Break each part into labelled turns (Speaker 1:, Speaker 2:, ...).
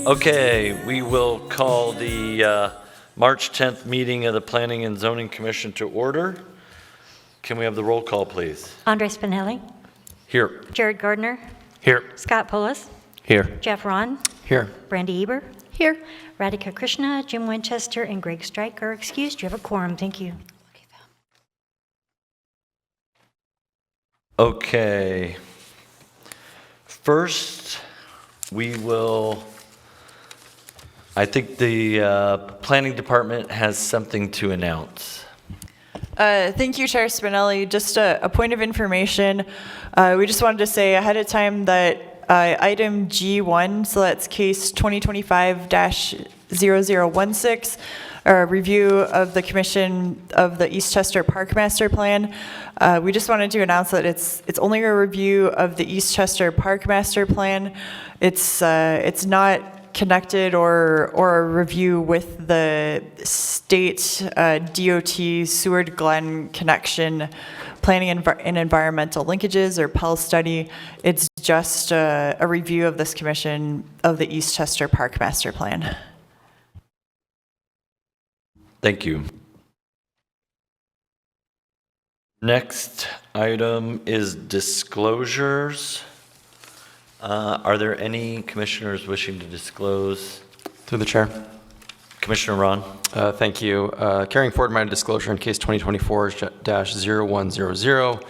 Speaker 1: Okay, we will call the March 10th meeting of the Planning and Zoning Commission to order. Can we have the roll call, please?
Speaker 2: Andre Spinelli.
Speaker 1: Here.
Speaker 2: Jared Gardner.
Speaker 1: Here.
Speaker 2: Scott Polis.
Speaker 1: Here.
Speaker 2: Jeff Ron.
Speaker 1: Here.
Speaker 2: Brandy Eber. Here. Radhika Krishna, Jim Winchester, and Greg Strike are excused. You have a quorum. Thank you.
Speaker 1: Okay. First, we will, I think the planning department has something to announce.
Speaker 3: Thank you, Chair Spinelli. Just a point of information. We just wanted to say ahead of time that item G1, so that's case 2025-0016, a review of the Commission of the Eastchester Park Master Plan. We just wanted to announce that it's only a review of the Eastchester Park Master Plan. It's not connected or a review with the state DOT Seward Glen connection planning and environmental linkages, or PEL study. It's just a review of this commission of the Eastchester Park Master Plan.
Speaker 1: Thank you. Next item is disclosures. Are there any commissioners wishing to disclose?
Speaker 4: Through the chair.
Speaker 1: Commissioner Ron.
Speaker 4: Thank you. Carrying forward my disclosure in case 2024-0100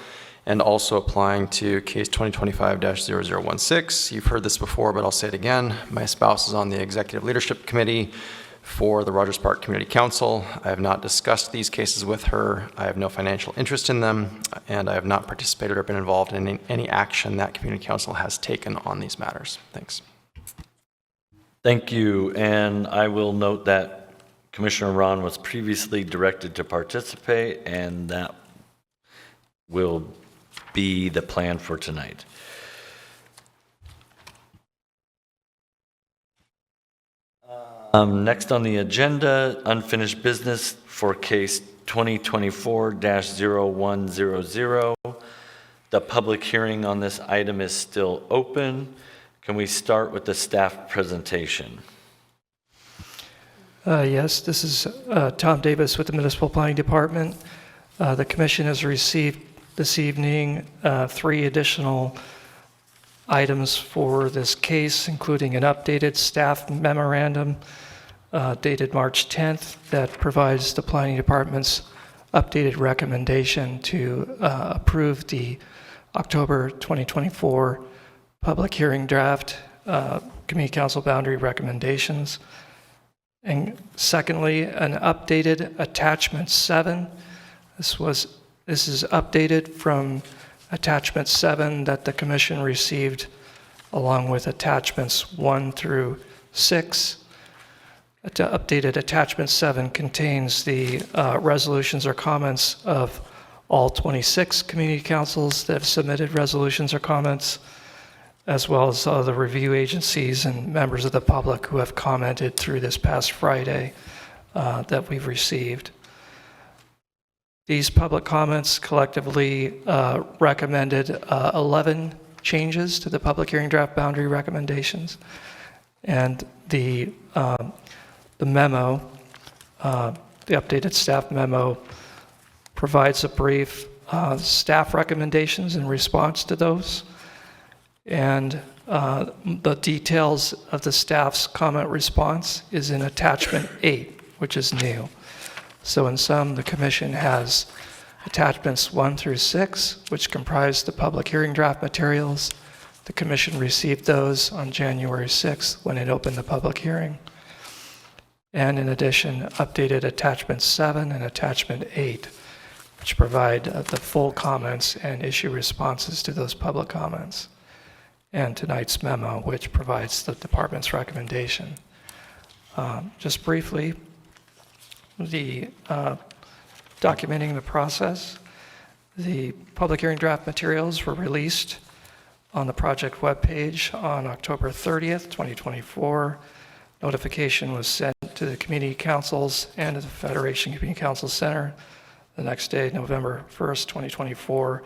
Speaker 4: and also applying to case 2025-0016. You've heard this before, but I'll say it again. My spouse is on the Executive Leadership Committee for the Rogers Park Community Council. I have not discussed these cases with her. I have no financial interest in them, and I have not participated or been involved in any action that Community Council has taken on these matters. Thanks.
Speaker 1: Thank you. And I will note that Commissioner Ron was previously directed to participate, and that will be the plan for tonight. Next on the agenda, unfinished business for case 2024-0100. The public hearing on this item is still open. Can we start with the staff presentation?
Speaker 5: Yes, this is Tom Davis with the Municipal Planning Department. The Commission has received this evening 3 additional items for this case, including an updated staff memorandum dated March 10th that provides the Planning Department's updated recommendation to approve the October 2024 public hearing draft Community Council boundary recommendations. And secondly, an updated attachment 7. This is updated from attachment 7 that the Commission received along with attachments 1 through 6. Updated attachment 7 contains the resolutions or comments of all 26 community councils that have submitted resolutions or comments, as well as the review agencies and members of the public who have commented through this past Friday that we've received. These public comments collectively recommended 11 changes to the public hearing draft boundary recommendations, and the memo, the updated staff memo, provides a brief staff recommendations in response to those, and the details of the staff's comment response is in attachment 8, which is new. So in sum, the Commission has attachments 1 through 6, which comprise the public hearing draft materials. The Commission received those on January 6th when it opened the public hearing. And in addition, updated attachment 7 and attachment 8, which provide the full comments and issue responses to those public comments. And tonight's memo, which provides the department's recommendation. Just briefly, the documenting the process, the public hearing draft materials were released on the project webpage on October 30th, 2024. Notification was sent to the community councils and to the Federation Community Council Center the next day, November 1st, 2024.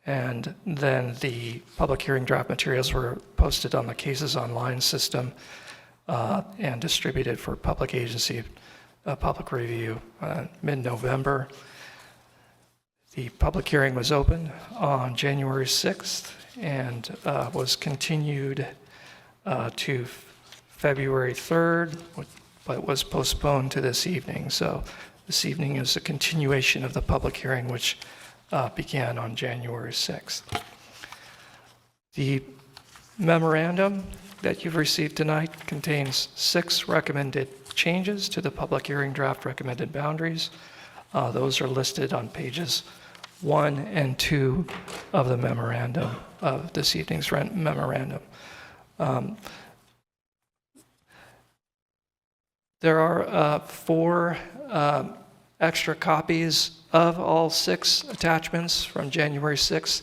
Speaker 5: And then the public hearing draft materials were posted on the Cases Online system and distributed for public agency, public review mid-November. The public hearing was open on January 6th and was continued to February 3rd, but was postponed to this evening. So this evening is a continuation of the public hearing, which began on January 6th. The memorandum that you've received tonight contains 6 recommended changes to the public hearing draft recommended boundaries. Those are listed on pages 1 and 2 of the memorandum, of this evening's memorandum. There are 4 extra copies of all 6 attachments from January 6th.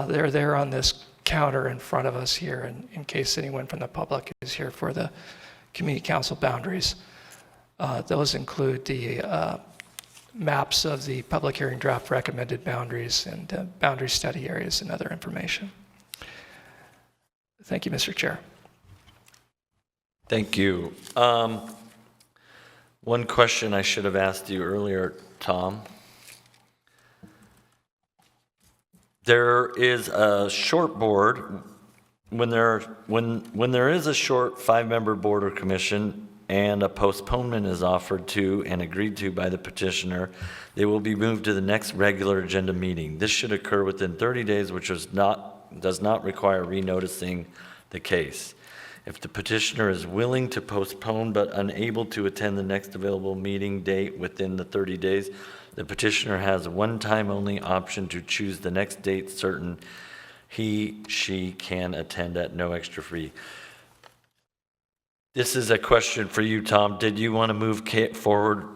Speaker 5: They're there on this counter in front of us here, in case anyone from the public is here for the community council boundaries. Those include the maps of the public hearing draft recommended boundaries and boundary study areas and other information. Thank you, Mr. Chair.
Speaker 1: Thank you. One question I should have asked you earlier, Tom. There is a short board. When there is a short 5-member board or commission and a postponement is offered to and agreed to by the petitioner, they will be moved to the next regular agenda meeting. This should occur within 30 days, which does not require renoticing the case. If the petitioner is willing to postpone but unable to attend the next available meeting date within the 30 days, the petitioner has a one-time only option to choose the next date certain she can attend at no extra fee. This is a question for you, Tom. Did you want to move forward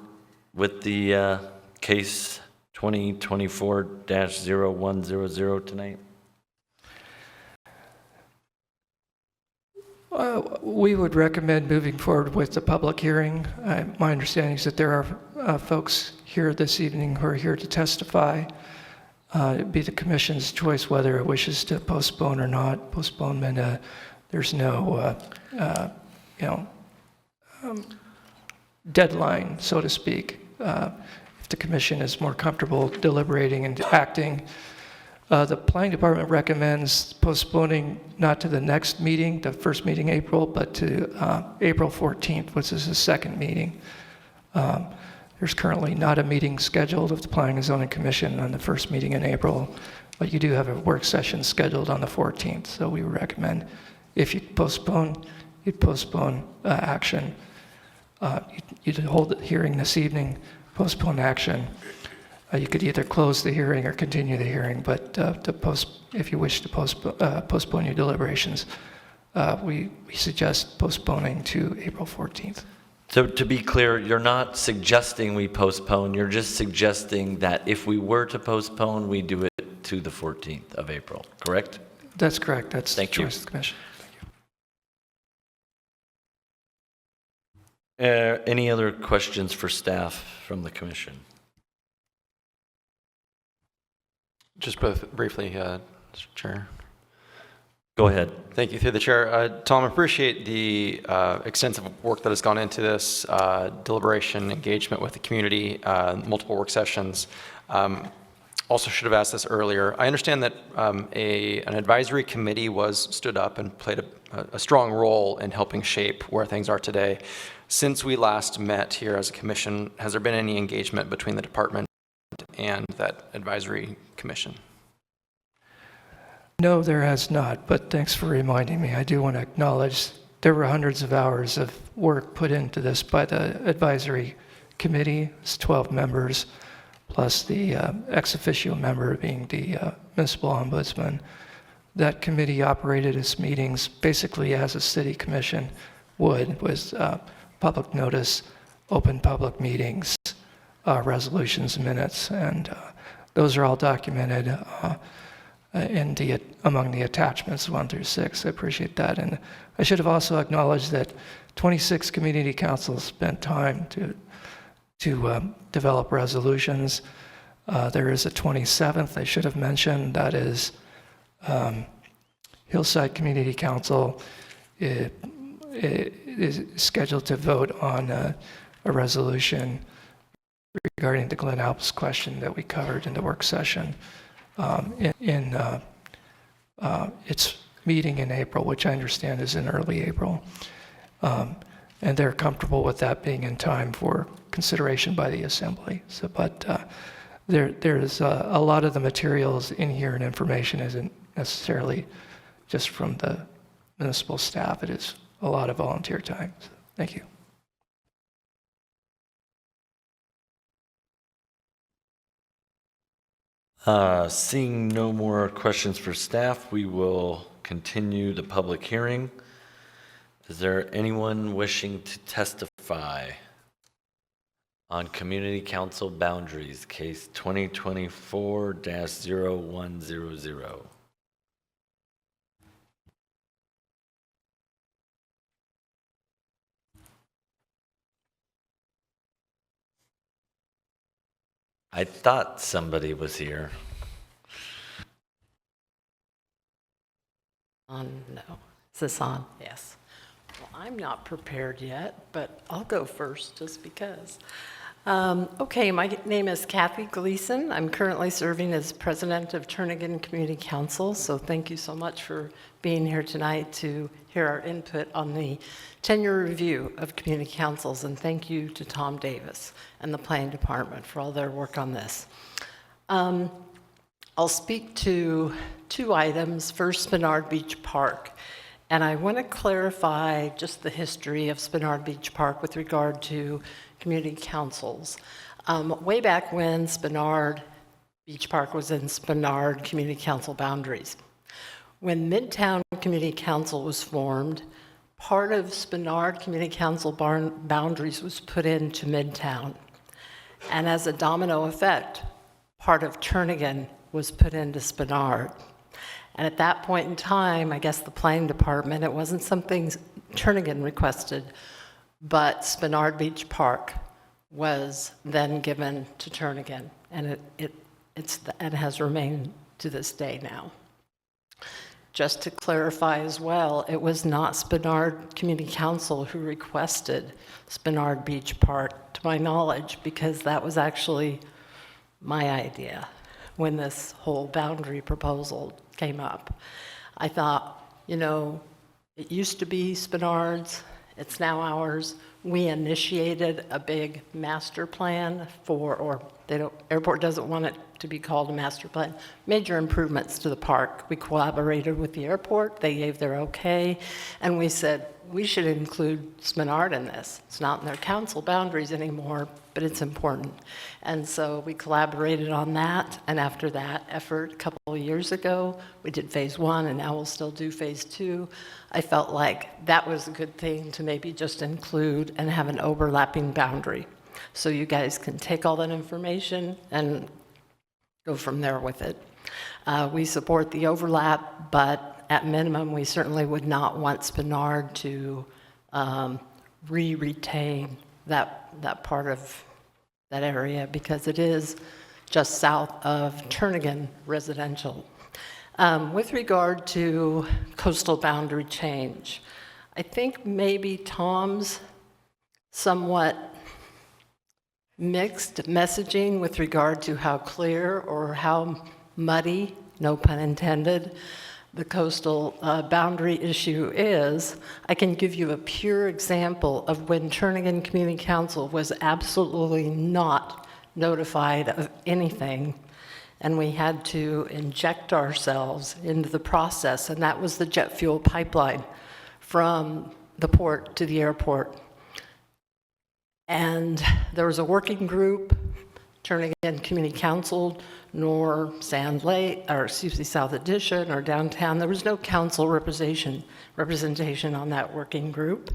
Speaker 1: with the case 2024-0100 tonight?
Speaker 5: We would recommend moving forward with the public hearing. My understanding is that there are folks here this evening who are here to testify. It'd be the commission's choice whether it wishes to postpone or not. Postponement, there's no deadline, so to speak. If the commission is more comfortable deliberating and acting, the planning department recommends postponing not to the next meeting, the first meeting in April, but to April 14th, which is the second meeting. There's currently not a meeting scheduled of the Planning and Zoning Commission on the first meeting in April, but you do have a work session scheduled on the 14th. So we would recommend if you postpone, you'd postpone action. You'd hold the hearing this evening, postpone action. You could either close the hearing or continue the hearing, but if you wish to postpone your deliberations, we suggest postponing to April 14th.
Speaker 1: So to be clear, you're not suggesting we postpone, you're just suggesting that if we were to postpone, we do it to the 14th of April, correct?
Speaker 5: That's correct. That's
Speaker 1: Thank
Speaker 5: the
Speaker 1: you.
Speaker 5: choice of the commission.
Speaker 1: Any other questions for staff from the commission?
Speaker 4: Just briefly, Mr. Chair.
Speaker 1: Go ahead.
Speaker 4: Thank you, through the chair. Tom, I appreciate the extensive work that has gone into this, deliberation, engagement with the community, multiple work sessions. Also should have asked this earlier. I understand that an advisory committee was stood up and played a strong role in helping shape where things are today. Since we last met here as a commission, has there been any engagement between the department and that advisory commission?
Speaker 5: No, there has not, but thanks for reminding me. I do want to acknowledge there were hundreds of hours of work put into this by the advisory committee. It's 12 members, plus the ex officio member being the municipal ombudsman. That committee operated its meetings basically as a city commission would, with public notice, open public meetings, resolutions, minutes, and those are all documented among the attachments 1 through 6. I appreciate that. And I should have also acknowledged that 26 community councils spent time to develop resolutions. There is a 27th I should have mentioned, that is Hillside Community Council. is scheduled to vote on a resolution regarding the Glen Alps question that we covered in the work session in its meeting in April, which I understand is in early April. And they're comfortable with that being in time for consideration by the Assembly. So, but there's a lot of the materials in here and information isn't necessarily just from the municipal staff. It is a lot of volunteer time. So, thank you.
Speaker 1: Seeing no more questions for staff, we will continue the public hearing. Is there anyone wishing to testify on Community Council Boundaries, case 2024-0100? I thought somebody was here.
Speaker 6: No. Is this on? Yes. Well, I'm not prepared yet, but I'll go first just because. Okay, my name is Kathy Gleason. I'm currently serving as president of Turnagain Community Council, so thank you so much for being here tonight to hear our input on the 10-year review of community councils, and thank you to Tom Davis and the planning department for all their work on this. I'll speak to two items. First, Spenard Beach Park. And I want to clarify just the history of Spenard Beach Park with regard to community councils. Way back when Spenard Beach Park was in Spenard Community Council boundaries. When Midtown Community Council was formed, part of Spenard Community Council boundaries was put into Midtown. And as a domino effect, part of Turnagain was put into Spenard. And at that point in time, I guess the planning department, it wasn't something Turnagain requested, but Spenard Beach Park was then given to Turnagain, and it has remained to this day now. Just to clarify as well, it was not Spenard Community Council who requested Spenard Beach Park, to my knowledge, because that was actually my idea when this whole boundary proposal came up. I thought, you know, it used to be Spenard's, it's now ours. We initiated a big master plan airport doesn't want it to be called a master plan, major improvements to the park. We collaborated with the airport, they gave their okay, and we said, we should include Spenard in this. It's not in their council boundaries anymore, but it's important. And so we collaborated on that, and after that effort a couple of years ago, we did phase 1, and now we'll still do phase 2. I felt like that was a good thing to maybe just include and have an overlapping boundary. So you guys can take all that information and go from there with it. We support the overlap, but at minimum, we certainly would not want Spenard to retain that part of that area because it is just south of Turnagain residential. With regard to coastal boundary change, I think maybe Tom's somewhat mixed messaging with regard to how clear or how muddy, no pun intended, the coastal boundary issue is. I can give you a pure example of when Turnagain Community Council was absolutely not notified of anything, and we had to inject ourselves into the process, and that was the jet fuel pipeline from the port to the airport. And there was a working group, Turnagain Community Council, nor Sand Lake, or excuse me, South Addition, or downtown. There was no council representation on that working group.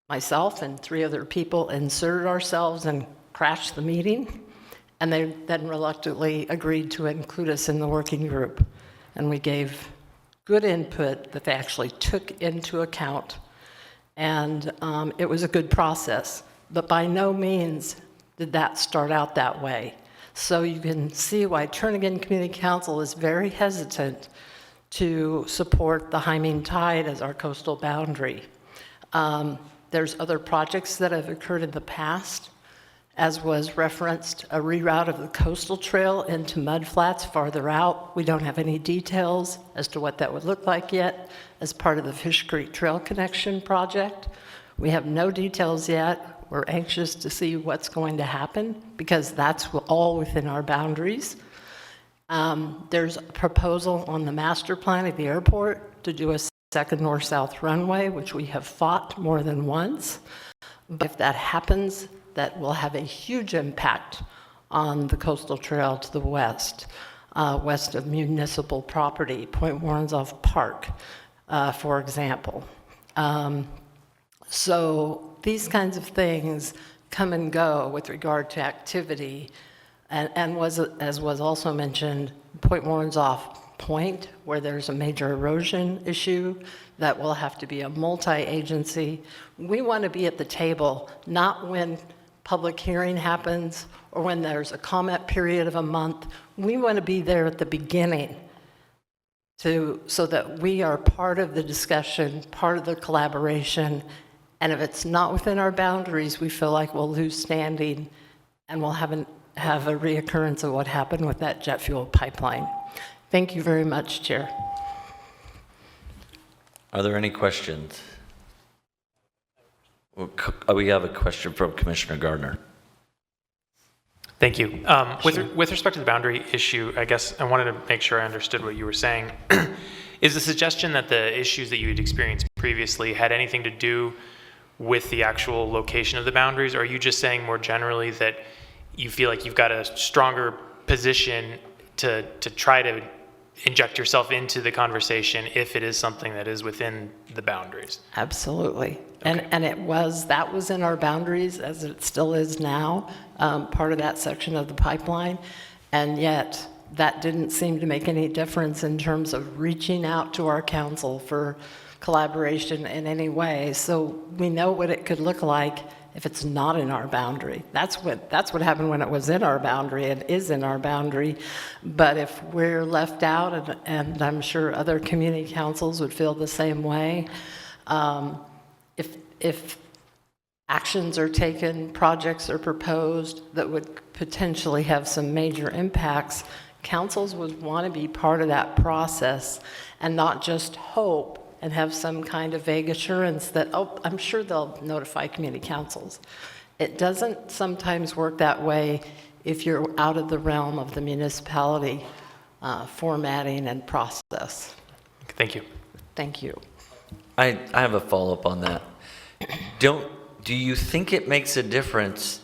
Speaker 6: Myself and 3 other people inserted ourselves and crashed the meeting, and they then reluctantly agreed to include us in the working group. And we gave good input that they actually took into account. And it was a good process, but by no means did that start out that way. So you can see why Turnagain Community Council is very hesitant to support the Hyming Tide as our coastal boundary. There's other projects that have occurred in the past, as was referenced, a reroute of the coastal trail into mudflats farther out. We don't have any details as to what that would look like yet as part of the Fish Creek Trail Connection project. We have no details yet. We're anxious to see what's going to happen because that's all within our boundaries. There's a proposal on the master plan of the airport to do a second north-south runway, which we have fought more than once. But if that happens, that will have a huge impact on the coastal trail to the west, west of municipal property, Point Warrenzoff Park, for example. So these kinds of things come and go with regard to activity, and as was also mentioned, Point Warrenzoff Point, where there's a major erosion issue that will have to be a multi-agency. We want to be at the table, not when public hearing happens or when there's a comment period of a month. We want to be there at the beginning so that we are part of the discussion, part of the collaboration, and if it's not within our boundaries, we feel like we'll lose standing and we'll have a reoccurrence of what happened with that jet fuel pipeline. Thank you very much, Chair.
Speaker 1: Are there any questions? We have a question from Commissioner Gardner.
Speaker 7: Thank you. With respect to the boundary issue, I guess I wanted to make sure I understood what you were saying. Is the suggestion that the issues that you had experienced previously had anything to do with the actual location of the boundaries, or are you just saying more generally that you feel like you've got a stronger position to try to inject yourself into the conversation if it is something that is within the boundaries?
Speaker 6: Absolutely.
Speaker 7: Okay.
Speaker 6: And that was in our boundaries, as it still is now, part of that section of the pipeline. And yet, that didn't seem to make any difference in terms of reaching out to our council for collaboration in any way. So we know what it could look like if it's not in our boundary. That's what happened when it was in our boundary and is in our boundary. But if we're left out, and I'm sure other community councils would feel the same way, if actions are taken, projects are proposed that would potentially have some major impacts, councils would want to be part of that process and not just hope and have some kind of vague assurance that, oh, I'm sure they'll notify community councils. It doesn't sometimes work that way if you're out of the realm of the municipality formatting and process.
Speaker 7: Thank you.
Speaker 6: Thank you.
Speaker 1: I have a follow-up on that. Do you think it makes a difference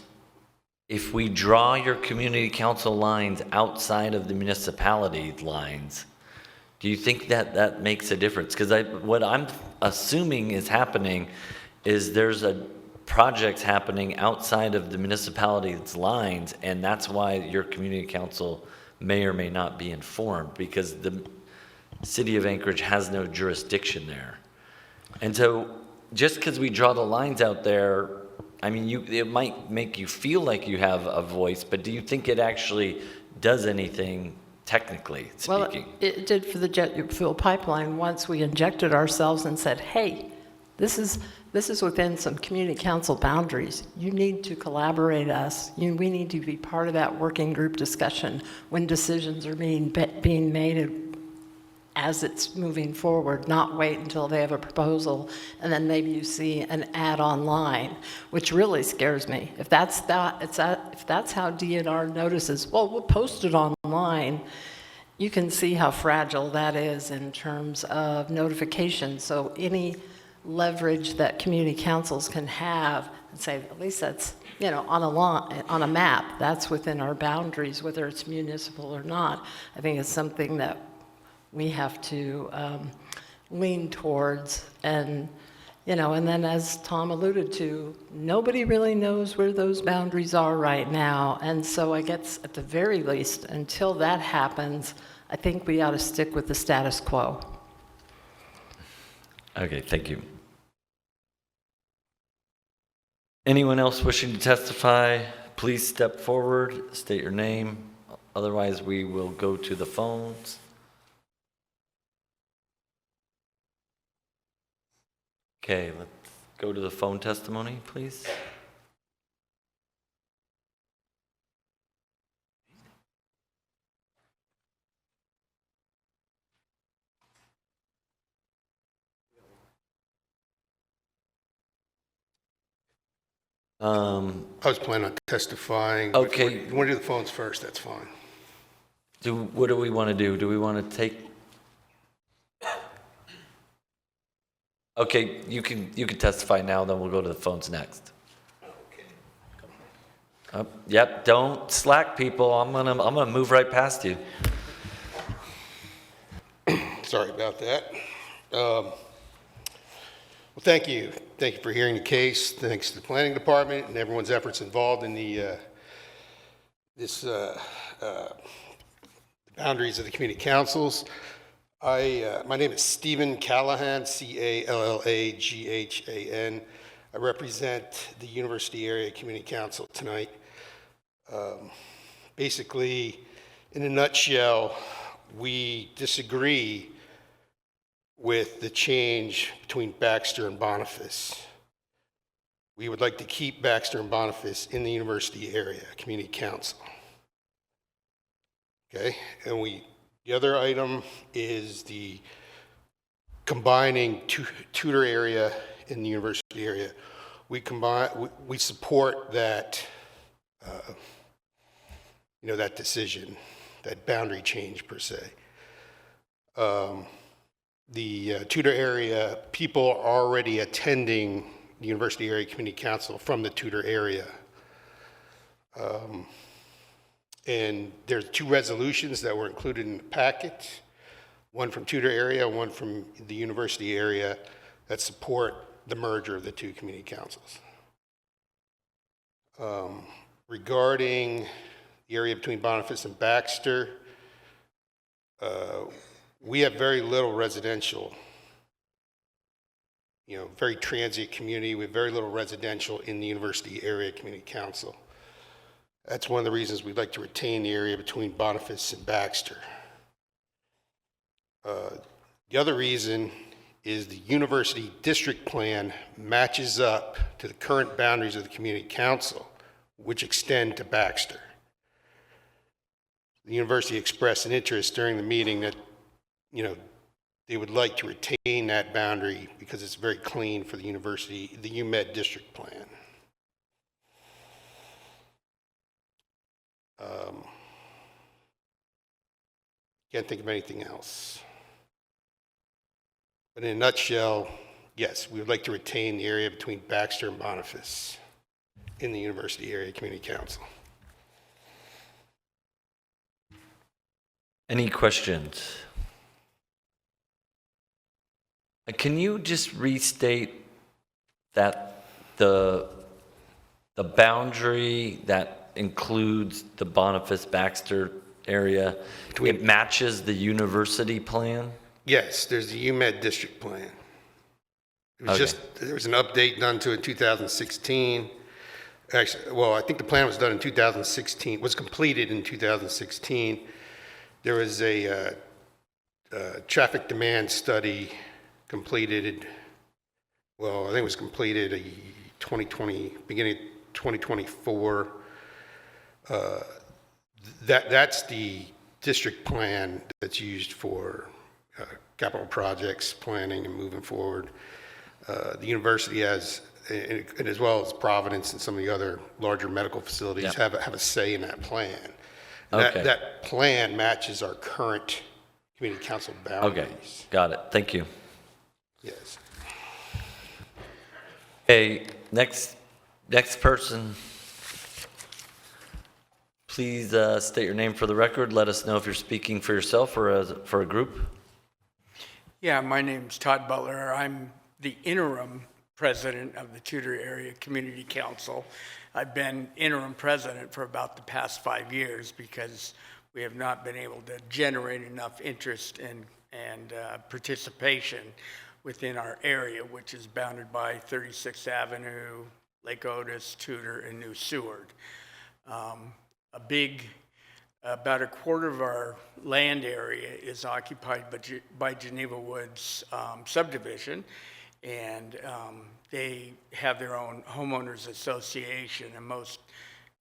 Speaker 1: if we draw your community council lines outside of the municipality lines? Do you think that makes a difference? Because what I'm assuming is happening is there's a project happening outside of the municipality's lines, and that's why your community council may or may not be informed, because the city of Anchorage has no jurisdiction there. And so just because we draw the lines out there, I mean, it might make you feel like you have a voice, but do you think it actually does anything technically speaking?
Speaker 6: Well, it did for the jet fuel pipeline once we injected ourselves and said, hey, this is within some community council boundaries. You need to collaborate us. We need to be part of that working group discussion when decisions are being made as it's moving forward, not wait until they have a proposal and then maybe you see an ad online, which really scares me. If that's how DNR notices, well, we'll post it online, you can see how fragile that is in terms of notification. So any leverage that community councils can have and say, at least that's, on a map, that's within our boundaries, whether it's municipal or not, I think is something that we have to lean towards. And then as Tom alluded to, nobody really knows where those boundaries are right now. And so I guess at the very least, until that happens, I think we ought to stick with the status quo.
Speaker 1: Okay, thank you. Anyone else wishing to testify, please step forward, state your name. Otherwise, we will go to the phones. Okay, let's go to the phone testimony, please.
Speaker 8: I was planning on testifying. but
Speaker 1: Okay.
Speaker 8: if you want to do the phones first, that's fine.
Speaker 1: What do we want to do? Do we want to take? Okay, you can testify now, then we'll go to the phones next. Yep, don't slack, people. I'm gonna move right past you.
Speaker 8: Sorry about that. Well, thank you. Thank you for hearing the case. Thanks to the planning department and everyone's efforts involved in the boundaries of the community councils. My name is Stephen Callahan, Callaghan. I represent the University Area Community Council tonight. Basically, in a nutshell, we disagree with the change between Baxter and Boniface. We would like to keep Baxter and Boniface in the University Area Community Council. Okay, and the other item is the combining tutor area in the university area. We support that, that decision, that boundary change per se. The tutor area, people are already attending the University Area Community Council from the tutor area. And there's 2 resolutions that were included in the packet, one from tutor area, one from the university area, that support the merger of the 2 community councils. Regarding the area between Boniface and Baxter, we have very little residential, very transient community. We have very little residential in the University Area Community Council. That's one of the reasons we'd like to retain the area between Boniface and Baxter. The other reason is the university district plan matches up to the current boundaries of the community council, which extend to Baxter. The university expressed an interest during the meeting that, they would like to retain that boundary because it's very clean for the university, the UMed district plan. Can't think of anything else. But in a nutshell, yes, we would like to retain the area between Baxter and Boniface in the University Area Community Council.
Speaker 1: Any questions? Can you just restate that the boundary that includes the Boniface-Baxter area, it matches the university plan?
Speaker 8: Yes, there's the UMed district plan. It was there was an update done to it in 2016. Actually, well, I think the plan was done in 2016, was completed in 2016. There was a traffic demand study completed, well, I think it was completed beginning of 2024. That's the district plan that's used for capital projects, planning and moving forward. The university has, and as well as Providence and some of the other larger medical facilities have a say in that plan.
Speaker 1: Okay.
Speaker 8: That plan matches our current community council boundaries.
Speaker 1: Okay, got it. Thank you.
Speaker 8: Yes.
Speaker 1: Okay, next person. Please state your name for the record. Let us know if you're speaking for yourself or for a group.
Speaker 9: Yeah, my name's Todd Butler. I'm the interim president of the Tudor Area Community Council. I've been interim president for about the past 5 years because we have not been able to generate enough interest and participation within our area, which is bounded by 36th Avenue, Lake Otis, Tudor, and New Seward. About a quarter of our land area is occupied by Geneva Woods subdivision, And they have their own homeowners association, and most,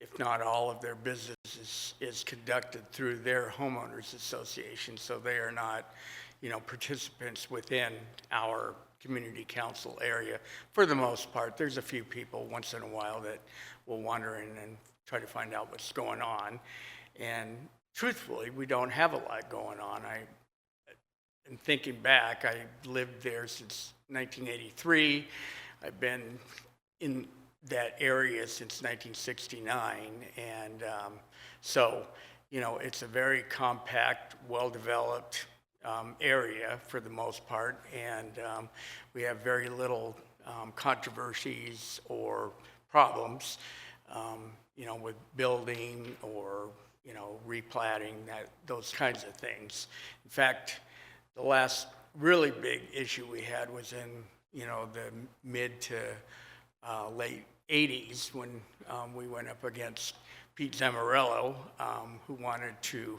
Speaker 9: if not all, of their business is conducted through their homeowners association. So they are not, participants within our community council area. For the most part, there's a few people once in a while that will wander in and try to find out what's going on. And truthfully, we don't have a lot going on. And thinking back, I lived there since 1983. I've been in that area since 1969. And so, it's a very compact, well-developed area for the most part. And we have very little controversies or problems, with building or, replatting, those kinds of things. In fact, the last really big issue we had was in, the mid to late 80s when we went up against Pete Zamorello, who wanted to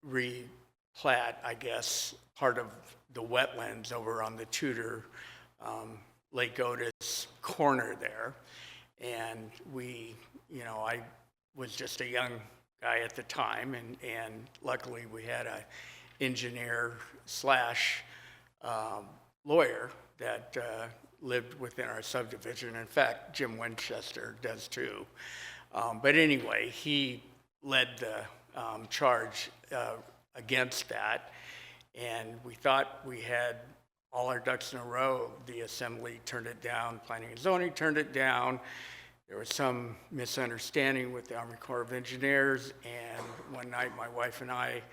Speaker 9: replat, I guess, part of the wetlands over on the Tudor Lake Otis corner there. And I was just a young guy at the time, and luckily we had a engineer slash lawyer that lived within our subdivision. In fact, Jim Winchester does too. But anyway, he led the charge against that, and we thought we had all our ducks in a row. The assembly turned it down, planning and zoning turned it down. There was some misunderstanding with the Army Corps of Engineers, and one night my wife and I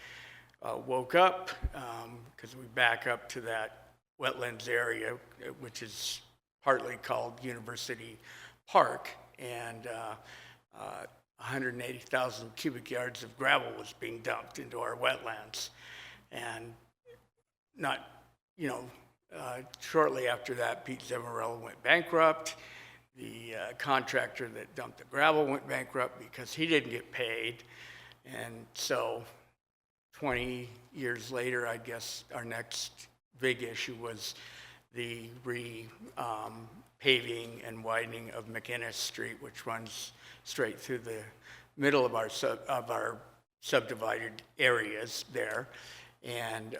Speaker 9: woke up because we back up to that wetlands area, which is partly called University Park, and 180,000 cubic yards of gravel was being dumped into our wetlands. And shortly after that, Pete Zamorello went bankrupt. The contractor that dumped the gravel went bankrupt because he didn't get paid. And so 20 years later, I guess our next big issue was the paving and widening of McInnes Street, which runs straight through the middle of our subdivided areas there. And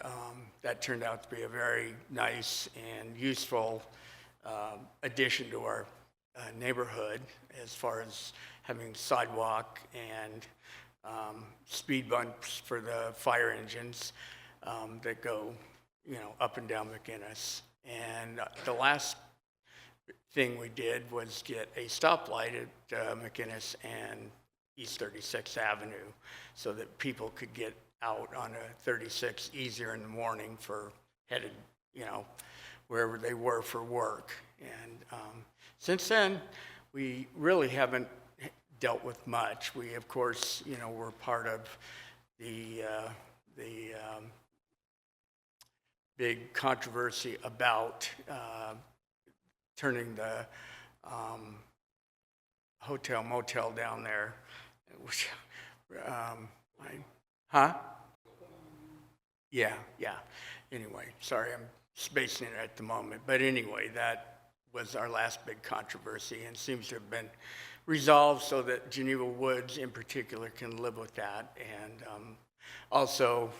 Speaker 9: that turned out to be a very nice and useful addition to our neighborhood, as far as having sidewalk and speed bumps for the fire engines that go, up and down McInnes. And the last thing we did was get a stoplight at McInnes and East 36th Avenue so that people could get out on a 36 easier in the morning for headed, wherever they were for work. And since then, we really haven't dealt with much. We, of course, we're part of the big controversy about turning the hotel motel down there, which, Yeah. Anyway, sorry, I'm spacing it at the moment. But anyway, that was our last big controversy and seems to have been resolved so that Geneva Woods in particular can live with that. And also,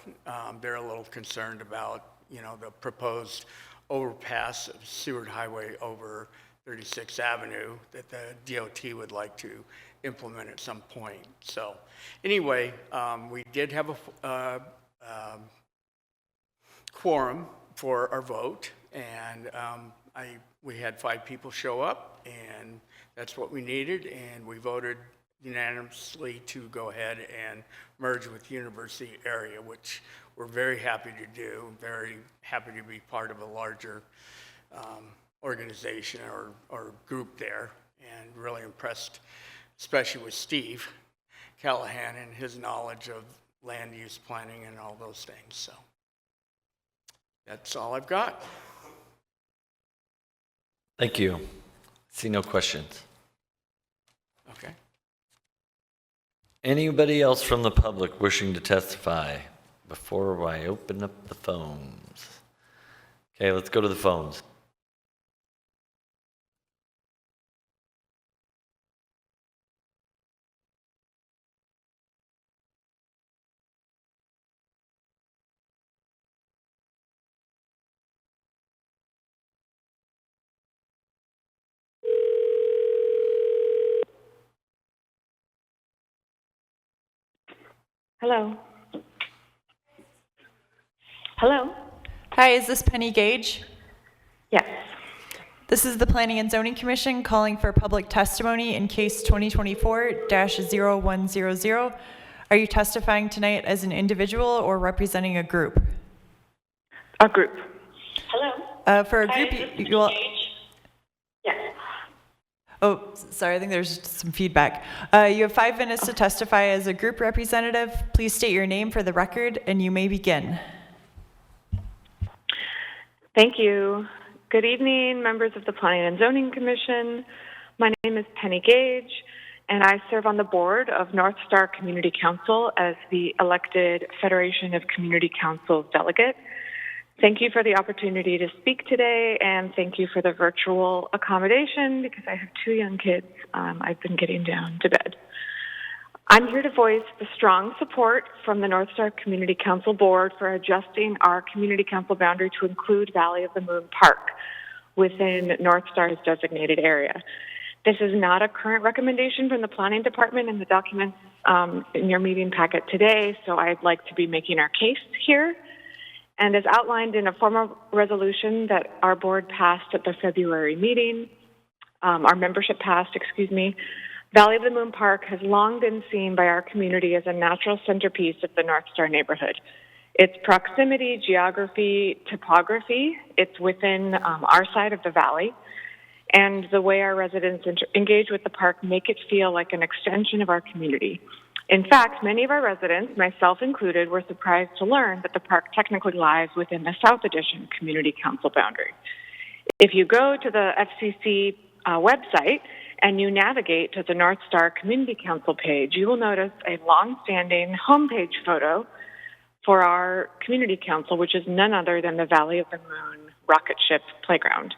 Speaker 9: they're a little concerned about, the proposed overpass of Seward Highway over 36th Avenue that the DOT would like to implement at some point. So anyway, we did have a quorum for our vote, and we had 5 people show up, and that's what we needed, and we voted unanimously to go ahead and merge with University Area, which we're very happy to do, very happy to be part of a larger organization or group there, and really impressed, especially with Steve Callahan and his knowledge of land use planning and all those things. So that's all I've got.
Speaker 1: Thank you. See no questions.
Speaker 9: Okay.
Speaker 1: Anybody else from the public wishing to testify before I open up the phones? Okay, let's go to the phones.
Speaker 10: Hello. Hello.
Speaker 3: Hi, is this Penny Gage?
Speaker 10: Yes.
Speaker 3: This is the Planning and Zoning Commission calling for public testimony in case 2024-0100. Are you testifying tonight as an individual or representing a group?
Speaker 10: A group. Hello.
Speaker 3: For a group, you will.
Speaker 10: Yes.
Speaker 3: Oh, sorry, I think there's some feedback. You have 5 minutes to testify as a group representative. Please state your name for the record, and you may begin.
Speaker 10: Thank you. Good evening, members of the Planning and Zoning Commission. My name is Penny Gage, and I serve on the board of North Star Community Council as the elected Federation of Community Councils delegate. Thank you for the opportunity to speak today, and thank you for the virtual accommodation because I have 2 young kids. I've been getting down to bed. I'm here to voice the strong support from the North Star Community Council Board for adjusting our community council boundary to include Valley of the Moon Park within North Star's designated area. This is not a current recommendation from the Planning Department in the documents in your meeting packet today, so I'd like to be making our case here. And as outlined in a formal resolution that our board passed at the February meeting, our membership passed, Valley of the Moon Park has long been seen by our community as a natural centerpiece of the North Star neighborhood. Its proximity, geography, topography, it's within our side of the valley, and the way our residents engage with the park make it feel like an extension of our community. In fact, many of our residents, myself included, were surprised to learn that the park technically lies within the South Addition Community Council boundary. If you go to the FCC website and you navigate to the North Star Community Council page, you will notice a long-standing homepage photo for our community council, which is none other than the Valley of the Moon rocket ship playground.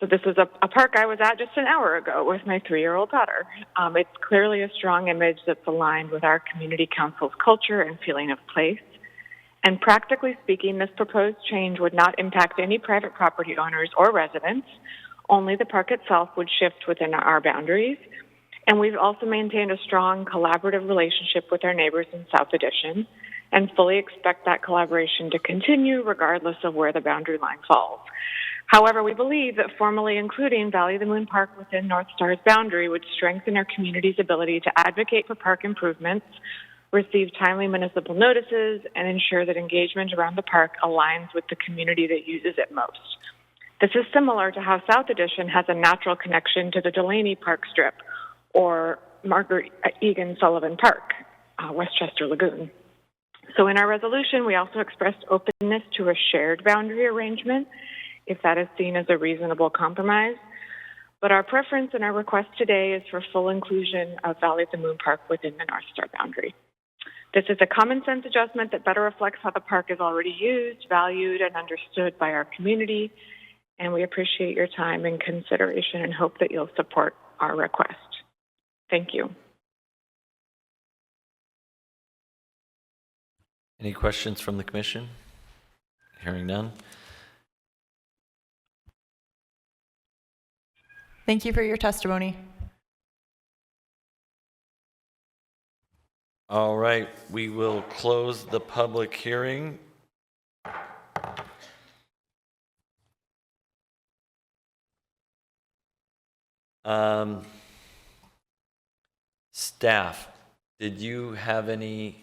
Speaker 10: So this is a park I was at just an hour ago with my 3-year-old daughter. It's clearly a strong image that's aligned with our community council's culture and feeling of place. And practically speaking, this proposed change would not impact any private property owners or residents. Only the park itself would shift within our boundaries. And we've also maintained a strong collaborative relationship with our neighbors in South Addition and fully expect that collaboration to continue regardless of where the boundary line falls. However, we believe that formally including Valley of the Moon Park within North Star's boundary would strengthen our community's ability to advocate for park improvements, receive timely municipal notices, and ensure that engagement around the park aligns with the community that uses it most. This is similar to how South Addition has a natural connection to the Delaney Park Strip or Margaret Egan Sullivan Park, Westchester Lagoon. So in our resolution, we also expressed openness to a shared boundary arrangement if that is seen as a reasonable compromise. But our preference and our request today is for full inclusion of Valley of the Moon Park within the North Star boundary. This is a common sense adjustment that better reflects how the park is already used, valued, and understood by our community. And we appreciate your time and consideration and hope that you'll support our request. Thank you.
Speaker 1: Any questions from the commission? Hearing none.
Speaker 3: Thank you for your testimony.
Speaker 1: All right, we will close the public hearing. Staff, did you have anything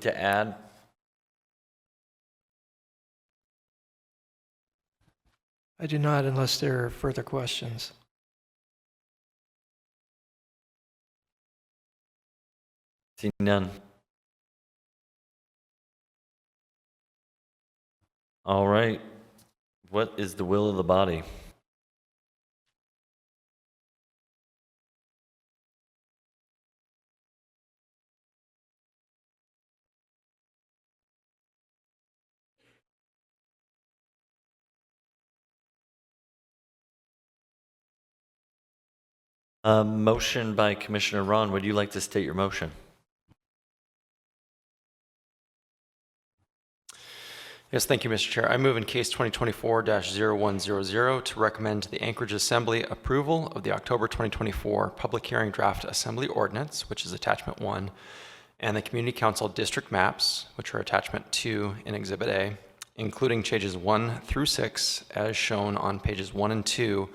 Speaker 1: to add?
Speaker 5: I do not unless there are further questions.
Speaker 1: See none. All right. What is the will of the body? Motion by Commissioner Ron. Would you like to state your motion?
Speaker 4: Yes, thank you, Mr. Chair. I move in case 2024-0100 to recommend to the Anchorage Assembly approval of the October 2024 public hearing draft assembly ordinance, which is attachment 1, and the Community Council district maps, which are attachment 2 in Exhibit A, including changes 1 through 6 as shown on pages 1 and 2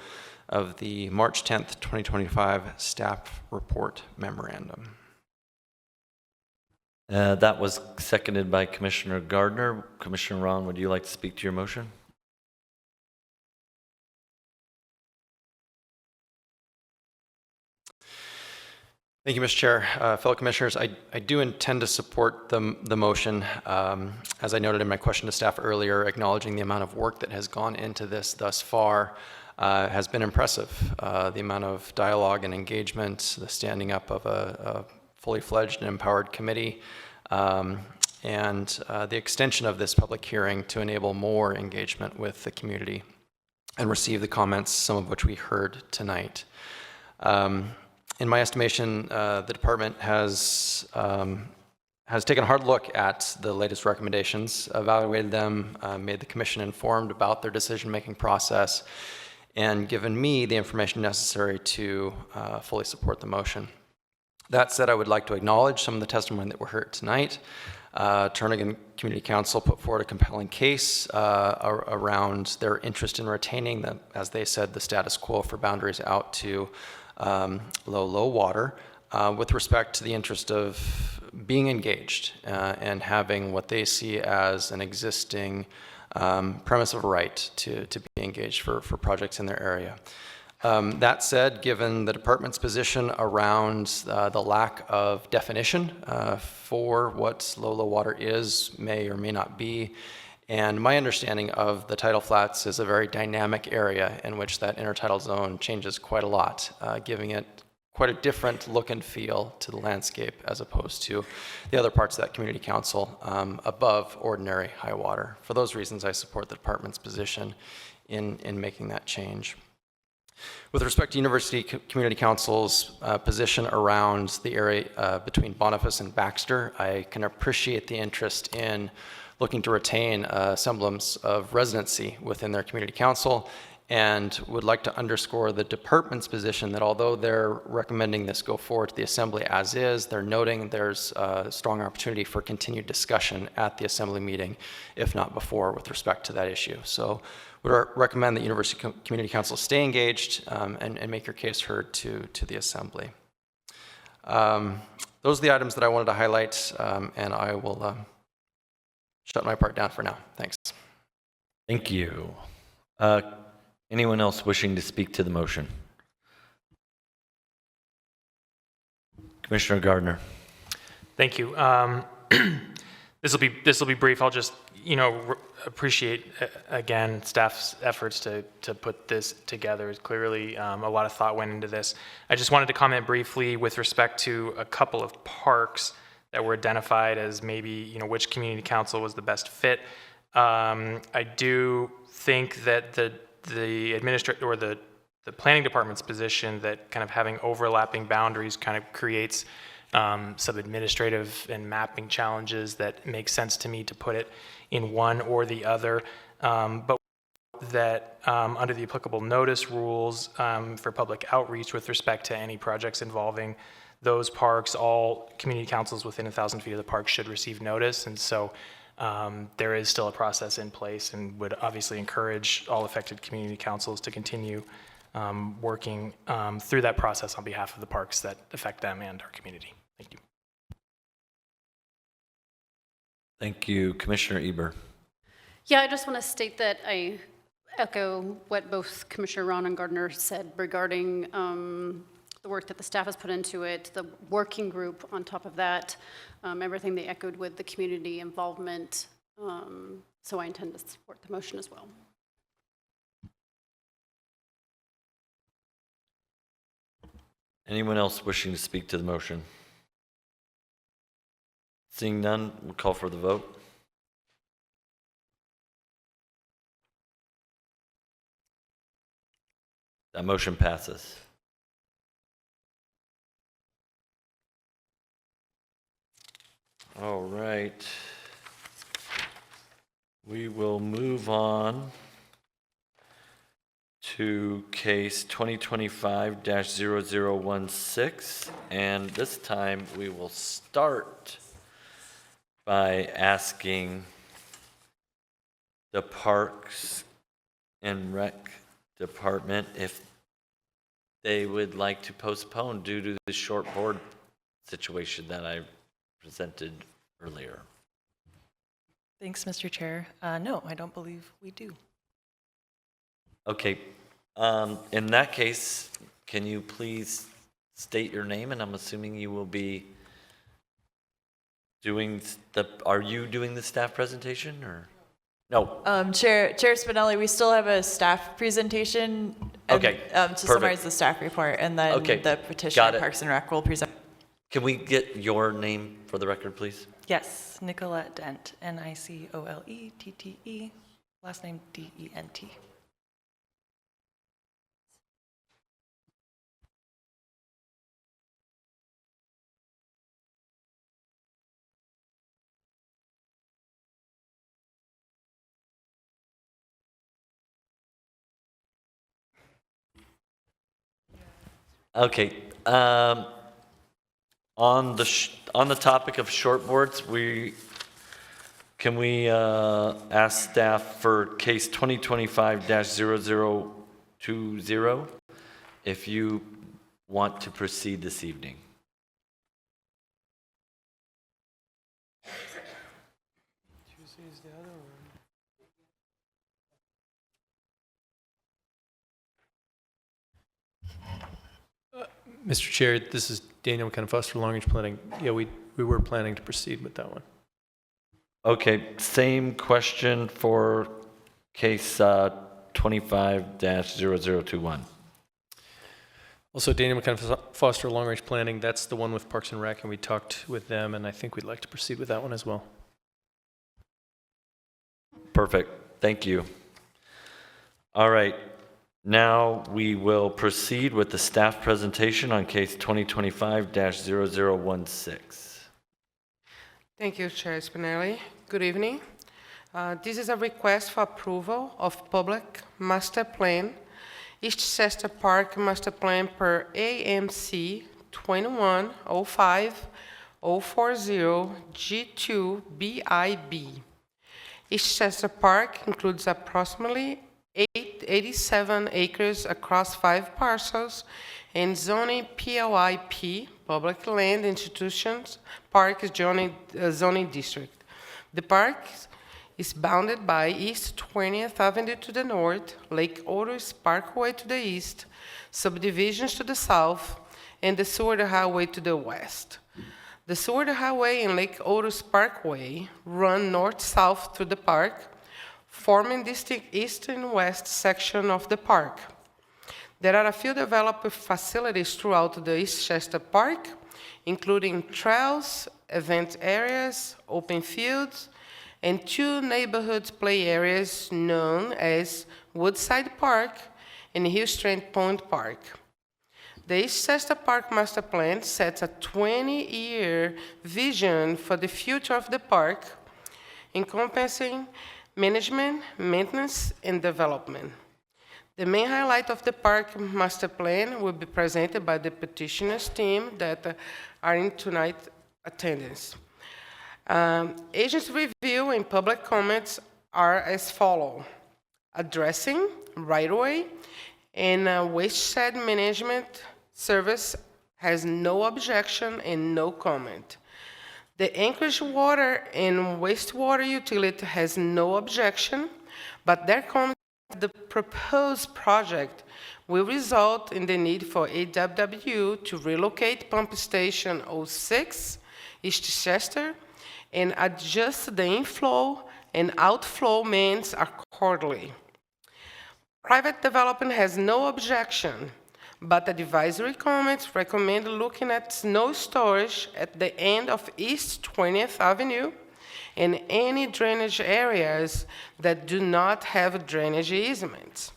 Speaker 4: of the March 10th, 2025 staff report memorandum.
Speaker 1: That was seconded by Commissioner Gardner. Commissioner Ron, would you like to speak to your motion?
Speaker 4: Thank you, Mr. Chair. Fellow commissioners, I do intend to support the motion. As I noted in my question to staff earlier, acknowledging the amount of work that has gone into this thus far has been impressive. The amount of dialogue and engagement, the standing up of a fully fledged and empowered committee, and the extension of this public hearing to enable more engagement with the community and receive the comments, some of which we heard tonight. In my estimation, the department has taken a hard look at the latest recommendations, evaluated them, made the commission informed about their decision-making process, and given me the information necessary to fully support the motion. That said, I would like to acknowledge some of the testimony that we heard tonight. Turnagain Community Council put forward a compelling case around their interest in retaining, as they said, the status quo for boundaries out to low water, with respect to the interest of being engaged and having what they see as an existing premise of right to be engaged for projects in their area. That said, given the department's position around the lack of definition for what low water is, may or may not be, and my understanding of the tidal flats is a very dynamic area in which that intertidal zone changes quite a lot, giving it quite a different look and feel to the landscape as opposed to the other parts of that community council above ordinary high water. For those reasons, I support the department's position in making that change. With respect to University Community Council's position around the area between Boniface and Baxter, I can appreciate the interest in looking to retain a semblance of residency within their community council, and would like to underscore the department's position that although they're recommending this go forward to the assembly as is, they're noting there's a strong opportunity for continued discussion at the assembly meeting, if not before, with respect to that issue. So would recommend that University Community Council stay engaged and make your case heard to the assembly. Those are the items that I wanted to highlight, and I will shut my part down for now. Thanks.
Speaker 1: Thank you. Anyone else wishing to speak to the motion? Commissioner Gardner.
Speaker 7: Thank you. This will be brief. I'll just appreciate again staff's efforts to put this together. Clearly, a lot of thought went into this. I just wanted to comment briefly with respect to a couple of parks that were identified as maybe which community council was the best fit. I do think that the administrator or the planning department's position that kind of having overlapping boundaries kind of creates some administrative and mapping challenges that make sense to me to put it in one or the other, but that under the applicable notice rules for public outreach with respect to any projects involving those parks, all community councils within 1,000 feet of the park should receive notice, and so there is still a process in place, and would obviously encourage all affected community councils to continue working through that process on behalf of the parks that affect them and our community. Thank you.
Speaker 1: Thank you. Commissioner Eber.
Speaker 11: Yeah, I just want to state that I echo what both Commissioner Ron and Gardner said regarding the work that the staff has put into it, the working group on top of that, everything they echoed with the community involvement. So I intend to support the motion as well.
Speaker 1: Anyone else wishing to speak to the motion? Seeing none, we'll call for the vote. That motion passes. All right. We will move on to case 2025-0016, and this time we will start by asking the Parks and Rec Department if they would like to postpone due to the short board situation that I presented earlier.
Speaker 12: Thanks, Mr. Chair. No, I don't believe we do.
Speaker 1: Okay, in that case, can you please state your name? And I'm assuming you will be doing are you doing the staff presentation or? No.
Speaker 3: Chair Spinelli, we still have a staff presentation.
Speaker 1: Okay,
Speaker 3: To
Speaker 1: perfect.
Speaker 3: summarize the staff report, and then
Speaker 1: Okay,
Speaker 3: the
Speaker 1: got
Speaker 3: petitioner
Speaker 1: it.
Speaker 3: Parks and Rec will present.
Speaker 1: Can we get your name for the record, please?
Speaker 12: Yes, Nicolette Dent, Nicolette, last name Dent.
Speaker 1: Okay, on the topic of shortboards, can we ask staff for case 2025-0020 if you want to proceed this evening?
Speaker 13: Mr. Chair, this is Daniel McKenna-Foster, Long Range Planning. Yeah, we were planning to proceed with that one.
Speaker 1: Okay, same question for case 25-0021.
Speaker 13: Also, Daniel McKenna-Foster, Long Range Planning, that's the one with Parks and Rec, and we talked with them, and I think we'd like to proceed with that one as well.
Speaker 1: Perfect, thank you. All right, now we will proceed with the staff presentation on case 2025-0016.
Speaker 14: Thank you, Chair Spinelli. Good evening. This is a request for approval of public master plan, Eastchester Park Master Plan per AMC 2105040 G2 BIB. Eastchester Park includes approximately 87 acres across 5 parcels and zoning PLIP, Public Land Institutions Park zoning district. The park is bounded by East 20th Avenue to the north, Lake Otis Parkway to the east, subdivisions to the south, and the Seward Highway to the west. The Seward Highway and Lake Otis Parkway run north-south through the park, forming distinct east and west section of the park. There are a few developed facilities throughout the Eastchester Park, including trails, event areas, open fields, and 2 neighborhood play areas known as Woodside Park and Hillstrand Pond Park. The Eastchester Park Master Plan sets a 20-year vision for the future of the park, encompassing management, maintenance, and development. The main highlight of the Park Master Plan will be presented by the petitioners team that are in tonight's attendance. Agency review and public comments are as follows. Addressing right-of-way and watershed management service has no objection and no comment. The Anchorage Water and Wastewater Utility has no objection, but their comment the proposed project will result in the need for AWW to relocate Pump Station 06, Eastchester, and adjust the inflow and outflow mains accordingly. Private development has no objection, but advisory comments recommend looking at snow storage at the end of East 20th Avenue and any drainage areas that do not have drainage easements.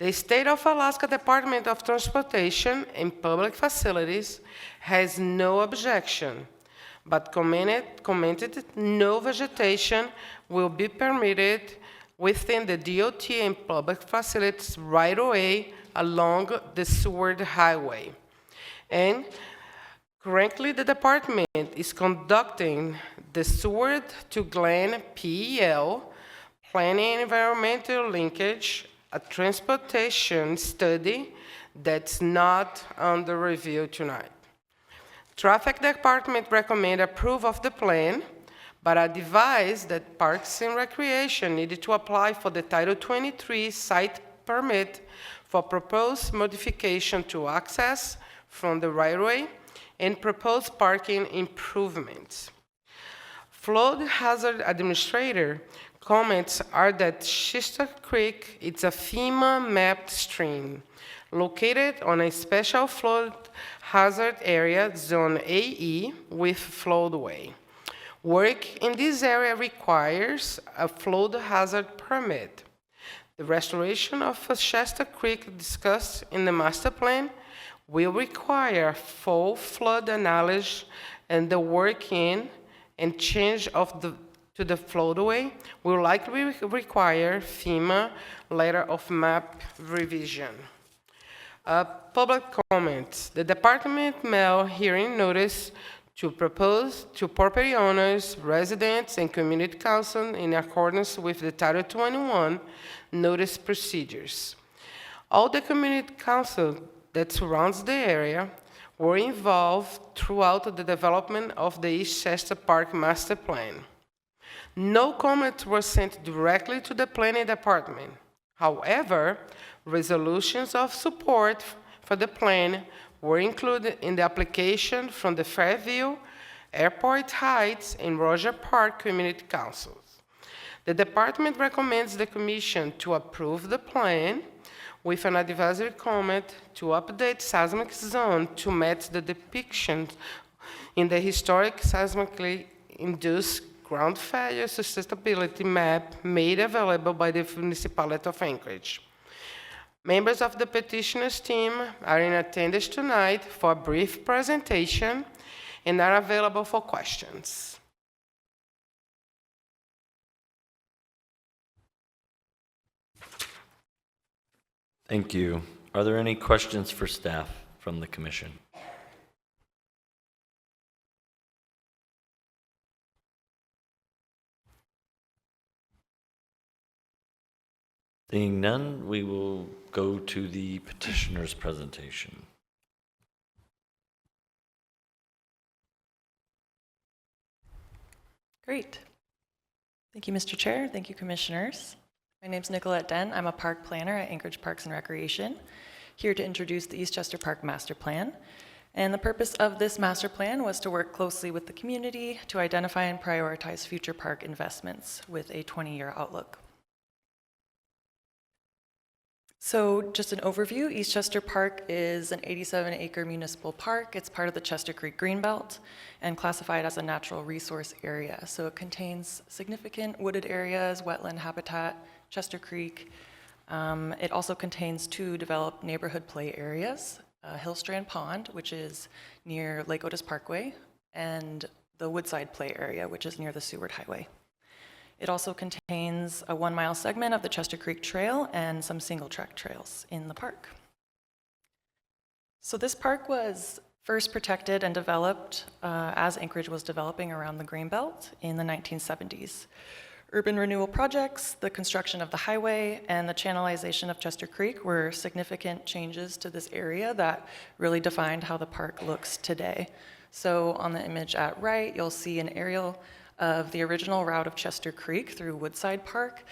Speaker 14: The State of Alaska Department of Transportation and Public Facilities has no objection, but commented no vegetation will be permitted within the DOT and public facilities right-of-way along the Seward Highway. And currently, the department is conducting the Seward to Glen PEL Planning and Environmental Linkage, a transportation study that's not under review tonight. Traffic Department recommend approval of the plan, but advise that Parks and Recreation needed to apply for the Title 23 site permit for proposed modification to access from the right-of-way and proposed parking improvements. Flood Hazard Administrator comments are that Chester Creek is a FEMA mapped stream located on a special flood hazard area, Zone AE, with floodway. Work in this area requires a flood hazard permit. The restoration of Chester Creek discussed in the master plan will require full flood analysis, and the work in and change to the floodway will likely require FEMA letter of map revision. Public comments. The department mailed hearing notice to property owners, residents, and community council in accordance with the Title 21 notice procedures. All the community council that surrounds the area were involved throughout the development of the East Chester Park Master Plan. No comments were sent directly to the planning department. However, resolutions of support for the plan were included in the application from the Fairview, Airport Heights, and Roger Park Community Councils. The department recommends the commission to approve the plan with an advisory comment to update seismic zone to match the depiction in the historic seismically induced ground failure sustainability map made available by the municipality of Anchorage. Members of the petitioners team are in attendance tonight for a brief presentation and are available for questions.
Speaker 1: Thank you. Are there any questions for staff from the commission? Seeing none, we will go to the petitioner's presentation.
Speaker 12: Great. Thank you, Mr. Chair. Thank you, commissioners. My name is Nicolette Den. I'm a park planner at Anchorage Parks and Recreation, here to introduce the East Chester Park Master Plan. And the purpose of this master plan was to work closely with the community to identify and prioritize future park investments with a 20-year outlook. So just an overview, East Chester Park is an 87-acre municipal park. It's part of the Chester Creek Greenbelt and classified as a natural resource area. So it contains significant wooded areas, wetland habitat, Chester Creek. It also contains 2 developed neighborhood play areas, Hillstrand Pond, which is near Lake Otis Parkway, and the Woodside Play area, which is near the Seward Highway. It also contains a 1-mile segment of the Chester Creek Trail and some single-track trails in the park. So this park was first protected and developed as Anchorage was developing around the Greenbelt in the 1970s. Urban renewal projects, the construction of the highway, and the channelization of Chester Creek were significant changes to this area that really defined how the park looks today. So on the image at right, you'll see an aerial of the original route of Chester Creek through Woodside Park.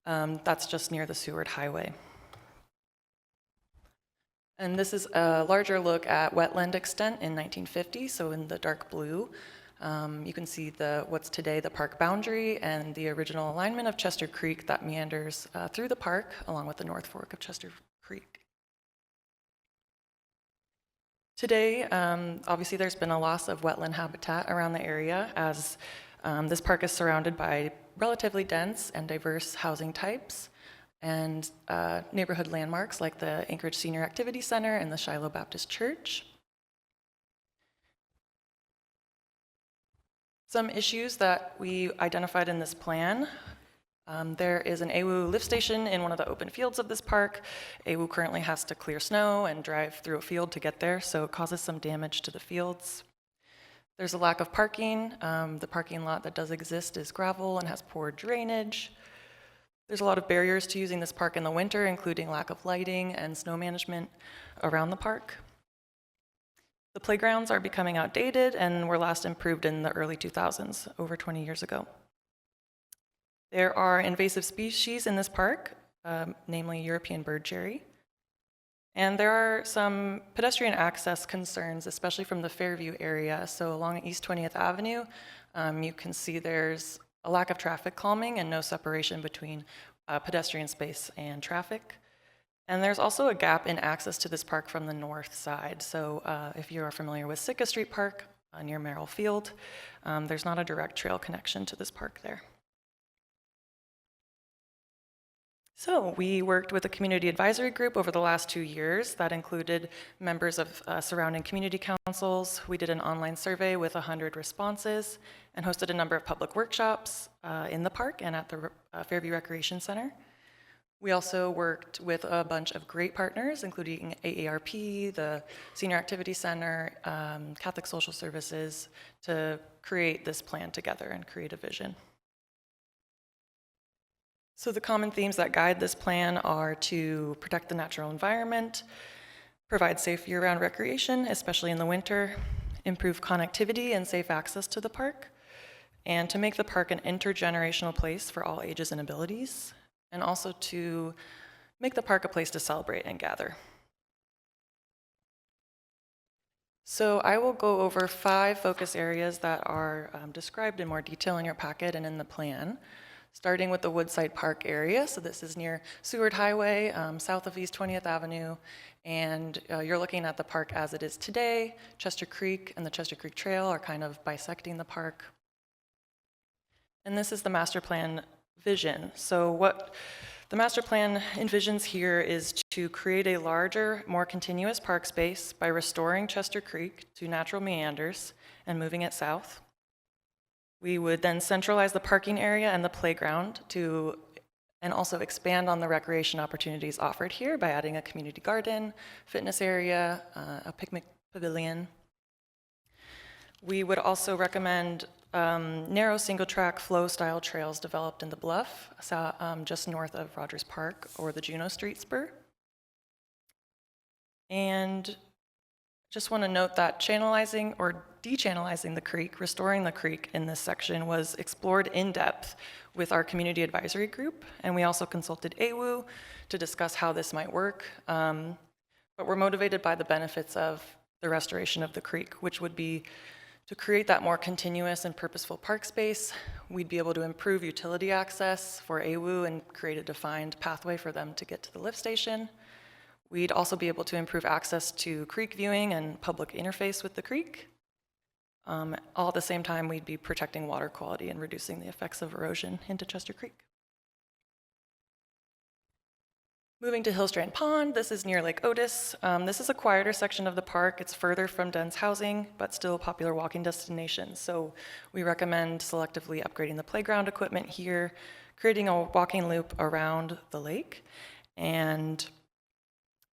Speaker 12: That's just near the Seward Highway. And this is a larger look at wetland extent in 1950, so in the dark blue. You can see what's today the park boundary and the original alignment of Chester Creek that meanders through the park along with the North Fork of Chester Creek. Today, obviously there's been a loss of wetland habitat around the area as this park is surrounded by relatively dense and diverse housing types and neighborhood landmarks like the Anchorage Senior Activity Center and the Shiloh Baptist Church. Some issues that we identified in this plan. There is an AWU lift station in one of the open fields of this park. AWU currently has to clear snow and drive through a field to get there, so it causes some damage to the fields. There's a lack of parking. The parking lot that does exist is gravel and has poor drainage. There's a lot of barriers to using this park in the winter, including lack of lighting and snow management around the park. The playgrounds are becoming outdated and were last improved in the early 2000s, over 20 years ago. There are invasive species in this park, namely European bird cherry. And there are some pedestrian access concerns, especially from the Fairview area. So along East 20th Avenue, you can see there's a lack of traffic calming and no separation between pedestrian space and traffic. And there's also a gap in access to this park from the north side. So if you are familiar with Sitka Street Park near Merrill Field, there's not a direct trail connection to this park there. So we worked with a community advisory group over the last 2 years. That included members of surrounding community councils. We did an online survey with 100 responses and hosted a number of public workshops in the park and at the Fairview Recreation Center. We also worked with a bunch of great partners, including AARP, the Senior Activity Center, Catholic Social Services, to create this plan together and create a vision. So the common themes that guide this plan are to protect the natural environment, provide safe year-round recreation, especially in the winter, improve connectivity and safe access to the park, and to make the park an intergenerational place for all ages and abilities, and also to make the park a place to celebrate and gather. So I will go over 5 focus areas that are described in more detail in your packet and in the plan, starting with the Woodside Park area. So this is near Seward Highway, south of East 20th Avenue, and you're looking at the park as it is today. Chester Creek and the Chester Creek Trail are kind of bisecting the park. And this is the master plan vision. So what the master plan envisions here is to create a larger, more continuous park space by restoring Chester Creek to natural meanders and moving it south. We would then centralize the parking area and the playground and also expand on the recreation opportunities offered here by adding a community garden, fitness area, a picnic pavilion. We would also recommend narrow single-track flow-style trails developed in the bluff, just north of Rogers Park or the Juneau Street Spur. And just want to note that channelizing or dechannelizing the creek, restoring the creek in this section was explored in depth with our community advisory group, and we also consulted AWU to discuss how this might work. But we're motivated by the benefits of the restoration of the creek, which would be to create that more continuous and purposeful park space. We'd be able to improve utility access for AWU and create a defined pathway for them to get to the lift station. We'd also be able to improve access to creek viewing and public interface with the creek. All at the same time, we'd be protecting water quality and reducing the effects of erosion into Chester Creek. Moving to Hillstrand Pond, this is near Lake Otis. This is a quieter section of the park. It's further from dense housing, but still a popular walking destination. So we recommend selectively upgrading the playground equipment here, creating a walking loop around the lake, and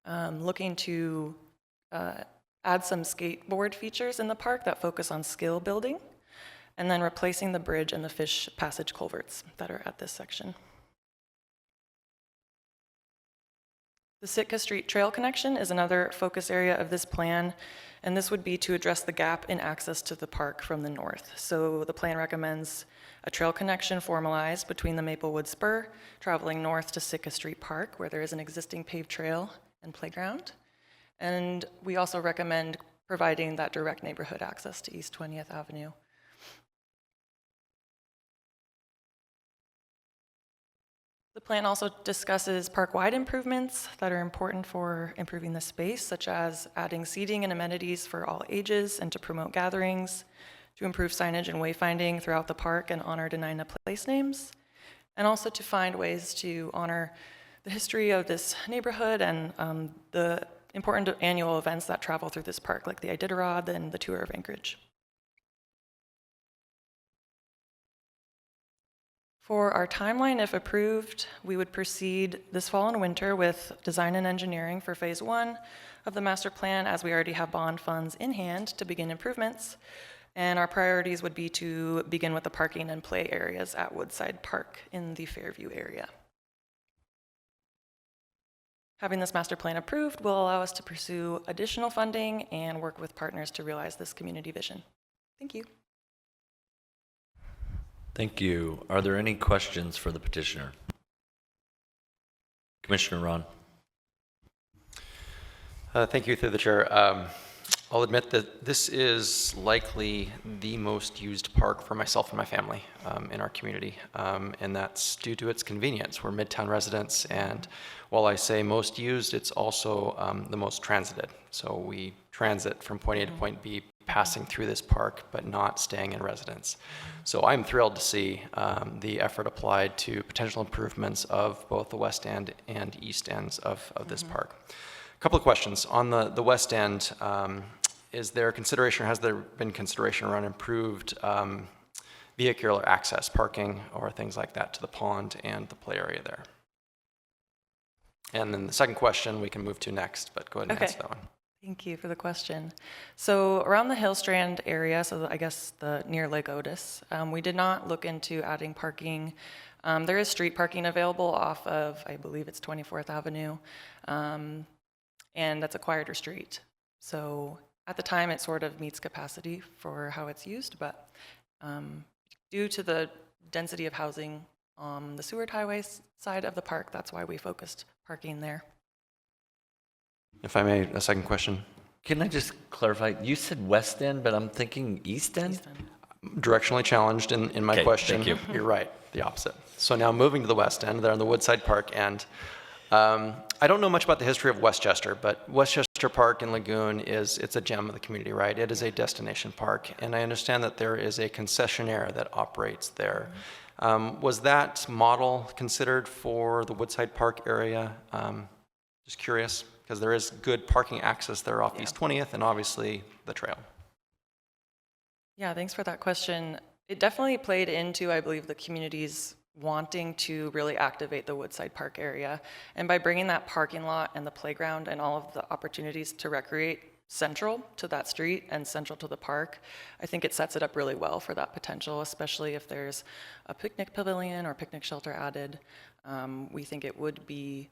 Speaker 12: looking to add some skateboard features in the park that focus on skill building, and then replacing the bridge and the fish passage culverts that are at this section. The Sitka Street Trail connection is another focus area of this plan, and this would be to address the gap in access to the park from the north. So the plan recommends a trail connection formalized between the Maplewood Spur, traveling north to Sitka Street Park, where there is an existing paved trail and playground. And we also recommend providing that direct neighborhood access to East 20th Avenue. The plan also discusses park-wide improvements that are important for improving the space, such as adding seating and amenities for all ages and to promote gatherings, to improve signage and wayfinding throughout the park and honor Dena'ina place names, and also to find ways to honor the history of this neighborhood and the important annual events that travel through this park, like the Iditarod and the Tour of Anchorage. For our timeline, if approved, we would proceed this fall and winter with design and engineering for phase 1 of the master plan, as we already have bond funds in hand to begin improvements. And our priorities would be to begin with the parking and play areas at Woodside Park in the Fairview area. Having this master plan approved will allow us to pursue additional funding and work with partners to realize this community vision. Thank you.
Speaker 1: Thank you. Are there any questions for the petitioner? Commissioner Ron.
Speaker 4: Thank you, through the chair. I'll admit that this is likely the most used park for myself and my family in our community, and that's due to its convenience. We're Midtown residents, and while I say most used, it's also the most transited. So we transit from point A to point B, passing through this park, but not staying in residence. So I'm thrilled to see the effort applied to potential improvements of both the west end and east ends of this park. A couple of questions. On the west end, is there consideration, or has there been consideration around improved vehicular access, parking, or things like that to the pond and the play area there? And then the second question we can move to next, but go ahead and answer that one.
Speaker 12: Thank you for the question. So around the Hillstrand area, so I guess near Lake Otis, we did not look into adding parking. There is street parking available off of, I believe it's 24th Avenue, and that's a quieter street. So at the time, it sort of meets capacity for how it's used, but due to the density of housing on the Seward Highway side of the park, that's why we focused parking there.
Speaker 4: If I may, a second question.
Speaker 1: Can I just clarify? You said west end, but I'm thinking east end?
Speaker 12: East end.
Speaker 4: Directionally challenged in my
Speaker 1: Okay,
Speaker 4: question.
Speaker 1: thank you.
Speaker 4: You're right, the opposite. So now moving to the west end, there on the Woodside Park end. I don't know much about the history of Westchester, but Westchester Park and Lagoon it's a gem of the community, right? It is a destination park, and I understand that there is a concessionaire that operates there. Was that model considered for the Woodside Park area? Just curious, because there is good parking access there off East 20th and obviously the trail.
Speaker 12: Yeah, thanks for that question. It definitely played into, I believe, the community's wanting to really activate the Woodside Park area. And by bringing that parking lot and the playground and all of the opportunities to recreate central to that street and central to the park, I think it sets it up really well for that potential, especially if there's a picnic pavilion or picnic shelter added. We think it would be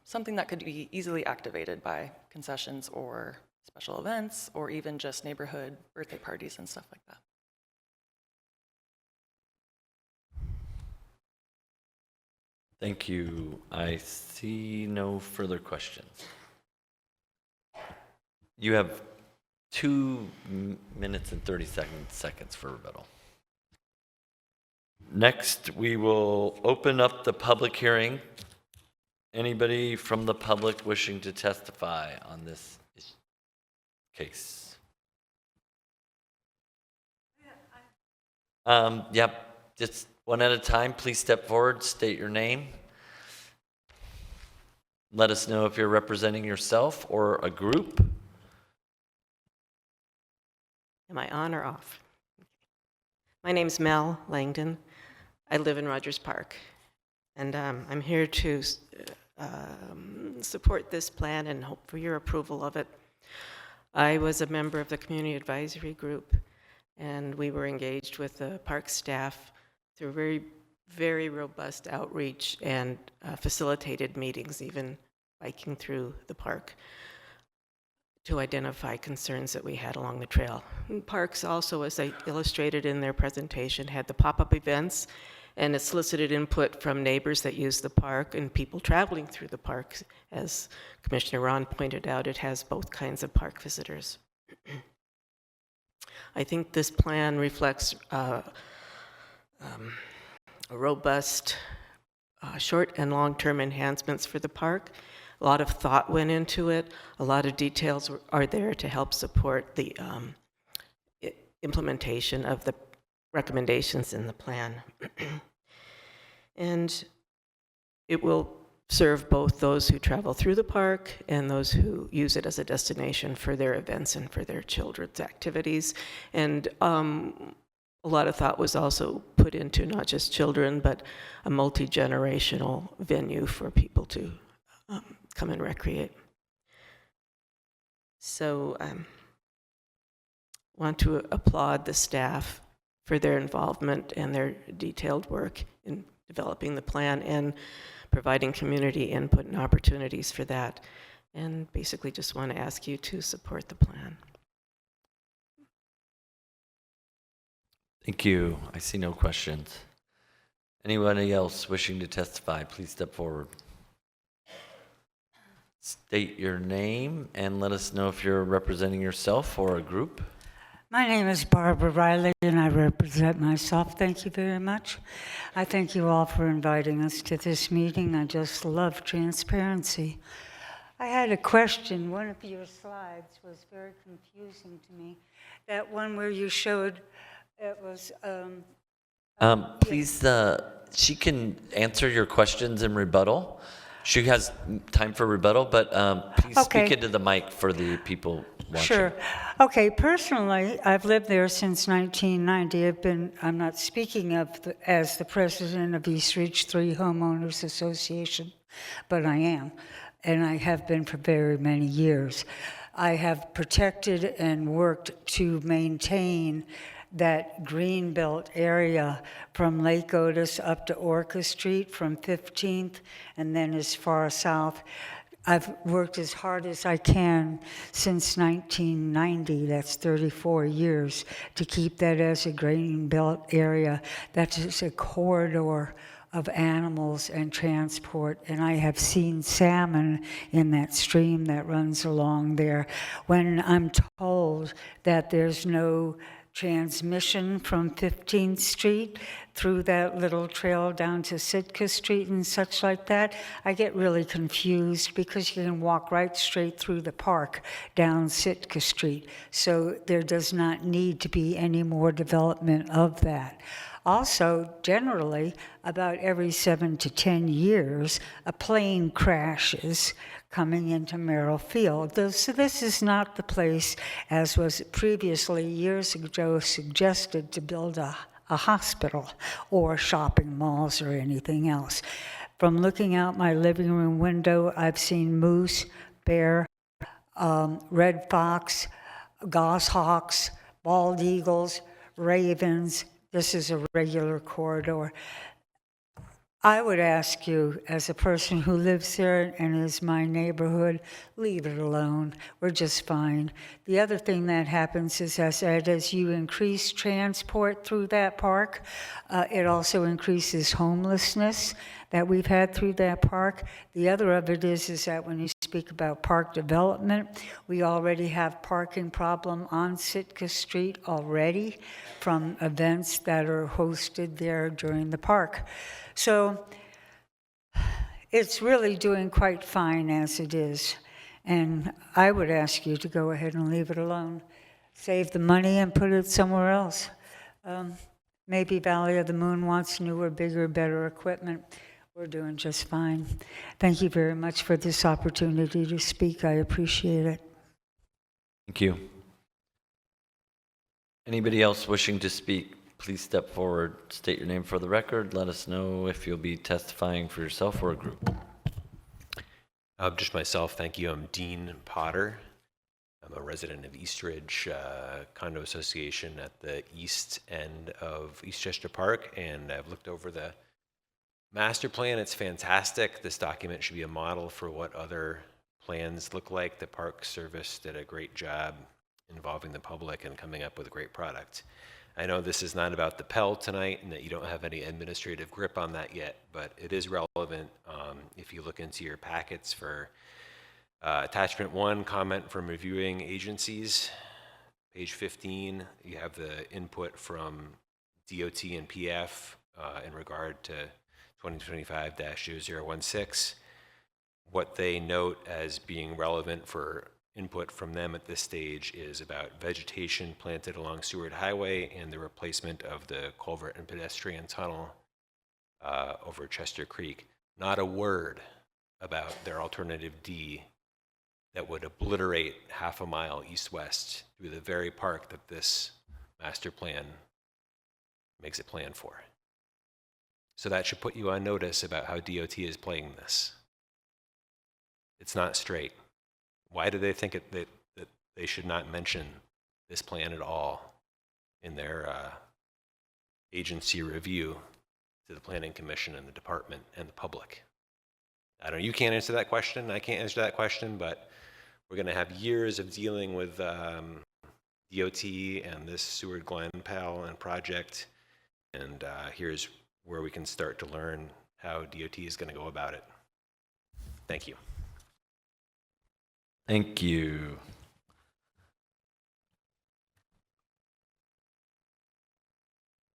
Speaker 12: something that could be easily activated by concessions or special events, or even just neighborhood birthday parties and stuff like that.
Speaker 1: Thank you. I see no further questions. You have 2 minutes and 30 seconds for rebuttal. Next, we will open up the public hearing. Anybody from the public wishing to testify on this case? Yep, just one at a time. Please step forward, state your name. Let us know if you're representing yourself or a group.
Speaker 15: Am I on or off? My name's Mel Langdon. I live in Rogers Park, and I'm here to support this plan and hope for your approval of it. I was a member of the community advisory group, and we were engaged with the park staff through very, very robust outreach and facilitated meetings, even biking through the park, to identify concerns that we had along the trail. And parks also, as I illustrated in their presentation, had the pop-up events, and it solicited input from neighbors that use the park and people traveling through the park. As Commissioner Ron pointed out, it has both kinds of park visitors. I think this plan reflects a robust short and long-term enhancements for the park. A lot of thought went into it. A lot of details are there to help support the implementation of the recommendations in the plan. And it will serve both those who travel through the park and those who use it as a destination for their events and for their children's activities. And a lot of thought was also put into not just children, but a multi-generational venue for people to come and recreate. So want to applaud the staff for their involvement and their detailed work in developing the plan and providing community input and opportunities for that. And basically just want to ask you to support the plan.
Speaker 1: Thank you. I see no questions. Anybody else wishing to testify, please step forward. State your name and let us know if you're representing yourself or a group.
Speaker 16: My name is Barbara Riley, and I represent myself. Thank you very much. I thank you all for inviting us to this meeting. I just love transparency. I had a question. One of your slides was very confusing to me. That one where you showed it was...
Speaker 1: Please, she can answer your questions in rebuttal. She has time for rebuttal, but please speak into the mic for the people watching.
Speaker 16: Sure. Okay, personally, I've lived there since 1990. I'm not speaking of as the president of East Ridge 3 Homeowners Association, but I am, and I have been for very many years. I have protected and worked to maintain that greenbelt area from Lake Otis up to Orca Street, from 15th, and then as far south. I've worked as hard as I can since 1990, that's 34 years, to keep that as a greenbelt area. That is a corridor of animals and transport, and I have seen salmon in that stream that runs along there. When I'm told that there's no transmission from 15th Street through that little trail down to Sitka Street and such like that, I get really confused because you can walk right straight through the park down Sitka Street. So there does not need to be any more development of that. Also, generally, about every 7 to 10 years, a plane crashes coming into Merrill Field. So this is not the place, as was previously years ago suggested, to build a hospital or shopping malls or anything else. From looking out my living room window, I've seen moose, bear, red fox, goshawks, bald eagles, ravens. This is a regular corridor. I would ask you, as a person who lives there and is my neighborhood, leave it alone. We're just fine. The other thing that happens is, as you increase transport through that park, it also increases homelessness that we've had through that park. The other of it is that when you speak about park development, we already have parking problem on Sitka Street already from events that are hosted there during the park. So it's really doing quite fine as it is. And I would ask you to go ahead and leave it alone. Save the money and put it somewhere else. Maybe Valley of the Moon wants newer, bigger, better equipment. We're doing just fine. Thank you very much for this opportunity to speak. I appreciate it.
Speaker 1: Thank you. Anybody else wishing to speak? Please step forward, state your name for the record, let us know if you'll be testifying for yourself or a group.
Speaker 17: Just myself, thank you. I'm Dean Potter. I'm a resident of East Ridge Condo Association at the east end of Eastchester Park, and I've looked over the master plan. It's fantastic. This document should be a model for what other plans look like. The Park Service did a great job involving the public and coming up with a great product. I know this is not about the Pell tonight and that you don't have any administrative grip on that yet, but it is relevant if you look into your packets for attachment 1, comment from reviewing agencies. Page 15, you have the input from DOT and PF in regard to 2025-0016. What they note as being relevant for input from them at this stage is about vegetation planted along Seward Highway and the replacement of the culvert and pedestrian tunnel over Chester Creek. Not a word about their alternative D that would obliterate half a mile east-west through the very park that this master plan makes it planned for. So that should put you on notice about how DOT is playing this. It's not straight. Why do they think that they should not mention this plan at all in their agency review to the Planning Commission and the department and the public? I don't know, you can't answer that question, I can't answer that question, but we're going to have years of dealing with DOT and this Seward Glen Pal and project, and here's where we can start to learn how DOT is going to go about it. Thank you.
Speaker 1: Thank you.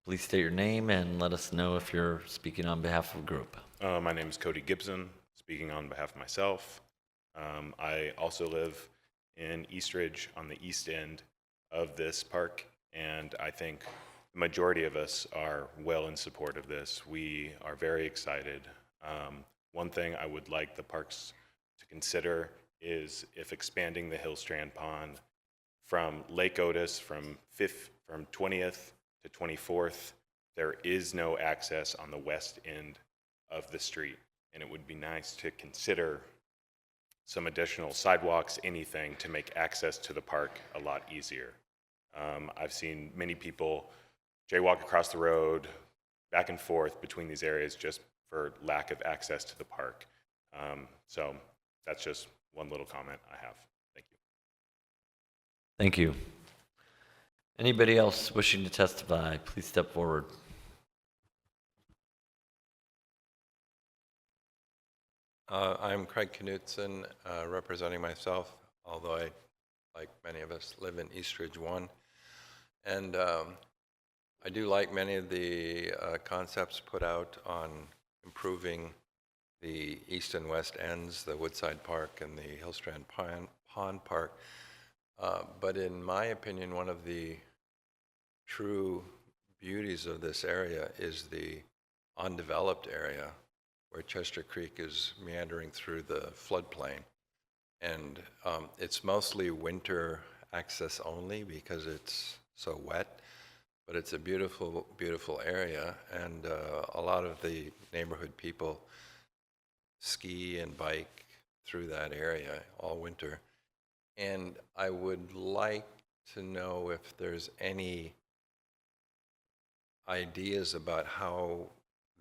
Speaker 1: Please state your name and let us know if you're speaking on behalf of a group.
Speaker 18: My name is Cody Gibson, speaking on behalf of myself. I also live in Eastridge on the east end of this park, and I think the majority of us are well in support of this. We are very excited. One thing I would like the parks to consider is if expanding the Hillstrand Pond from Lake Otis from 20th to 24th, there is no access on the west end of the street, and it would be nice to consider some additional sidewalks, anything to make access to the park a lot easier. I've seen many people jaywalk across the road back and forth between these areas just for lack of access to the park. So that's just one little comment I have. Thank you.
Speaker 1: Thank you. Anybody else wishing to testify, please step forward.
Speaker 19: I'm Craig Knutson, representing myself, although I, like many of us, live in Eastridge 1. And I do like many of the concepts put out on improving the east and west ends, the Woodside Park and the Hillstrand Pond Park. But in my opinion, one of the true beauties of this area is the undeveloped area where Chester Creek is meandering through the floodplain. And it's mostly winter access only because it's so wet, but it's a beautiful, beautiful area. And a lot of the neighborhood people ski and bike through that area all winter. And I would like to know if there's any ideas about how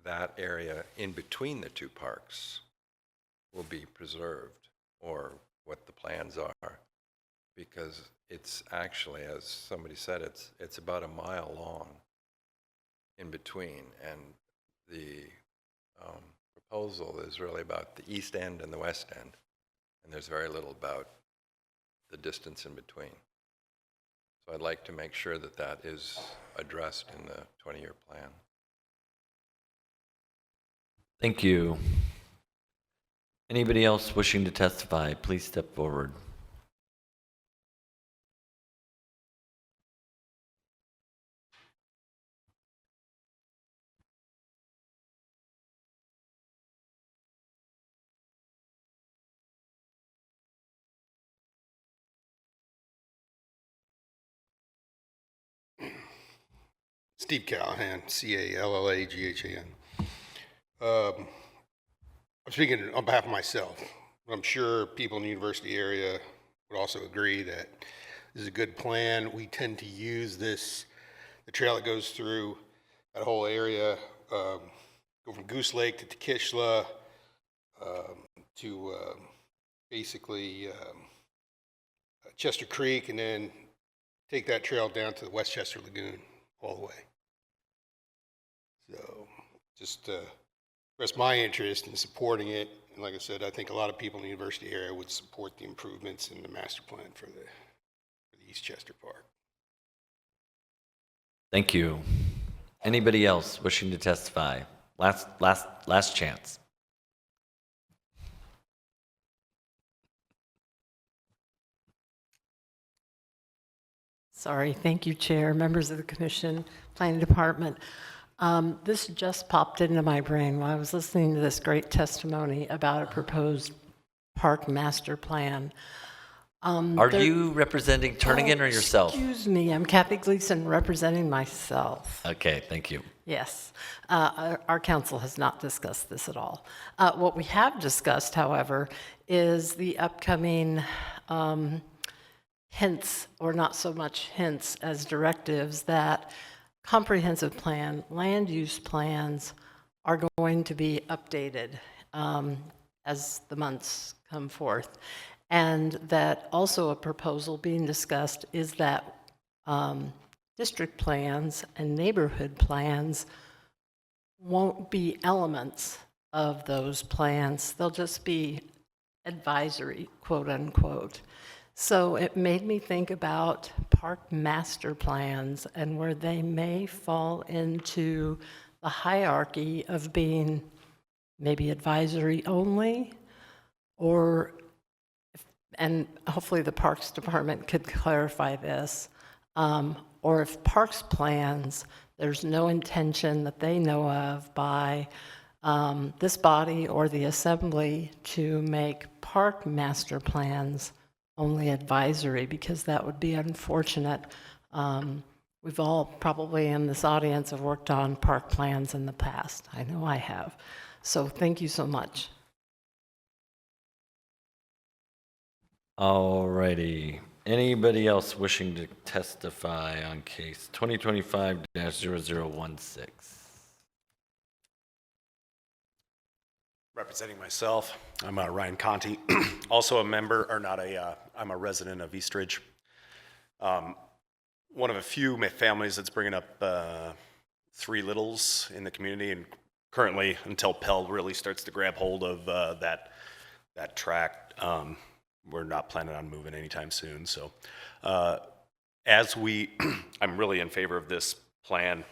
Speaker 19: that area in between the two parks will be preserved, or what the plans are, because it's actually, as somebody said, it's about a mile long in between, and the proposal is really about the east end and the west end, and there's very little about the distance in between. So I'd like to make sure that that is addressed in the 20-year plan.
Speaker 1: Thank you. Anybody else wishing to testify, please step forward.
Speaker 8: Steve Callahan, C-A-L-L-A-G-H-A-N. I'm speaking on behalf of myself. I'm sure people in the university area would also agree that this is a good plan. We tend to use this, the trail that goes through that whole area, go from Goose Lake to Tekishla, to basically Chester Creek, and then take that trail down to the Westchester Lagoon all the way. So just express my interest in supporting it. And like I said, I think a lot of people in the university area would support the improvements in the master plan for the East Chester Park.
Speaker 1: Thank you. Anybody else wishing to testify? Last chance.
Speaker 6: Sorry, thank you, Chair, members of the Commission, Planning Department. This just popped into my brain while I was listening to this great testimony about a proposed park master plan.
Speaker 1: Are
Speaker 6: There-
Speaker 1: you representing Turnigan or yourself?
Speaker 6: Excuse me, I'm Kathy Gleason representing myself.
Speaker 1: Okay, thank you.
Speaker 6: Yes, our council has not discussed this at all. What we have discussed, however, is the upcoming hints, or not so much hints as directives, that comprehensive plan, land use plans are going to be updated as the months come forth. And that also a proposal being discussed is that district plans and neighborhood plans won't be elements of those plans. They'll just be advisory, quote unquote. So it made me think about park master plans and where they may fall into the hierarchy of being maybe advisory only, or, and hopefully the Parks Department could clarify this, or if parks plans, there's no intention that they know of by this body or the assembly to make park master plans only advisory, because that would be unfortunate. We've all probably in this audience have worked on park plans in the past. I know I have. So thank you so much.
Speaker 1: All righty. Anybody else wishing to testify on case 2025-0016?
Speaker 20: Representing myself, I'm Ryan Conti, also a member, or not a, I'm a resident of Eastridge. One of a few families that's bringing up three littles in the community, and currently, until Pell really starts to grab hold of that tract, we're not planning on moving anytime soon. So as we, I'm really in favor of this plan.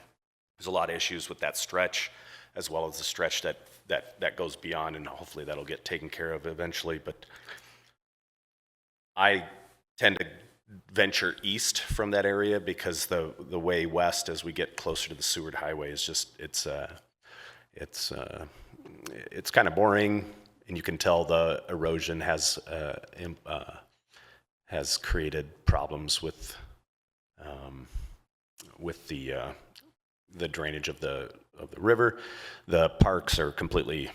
Speaker 20: There's a lot of issues with that stretch, as well as the stretch that goes beyond, and hopefully that'll get taken care of eventually. But I tend to venture east from that area because the way west, as we get closer to the Seward Highway, is just it's kind of boring, and you can tell the erosion has created problems with the drainage of the river. The parks are completely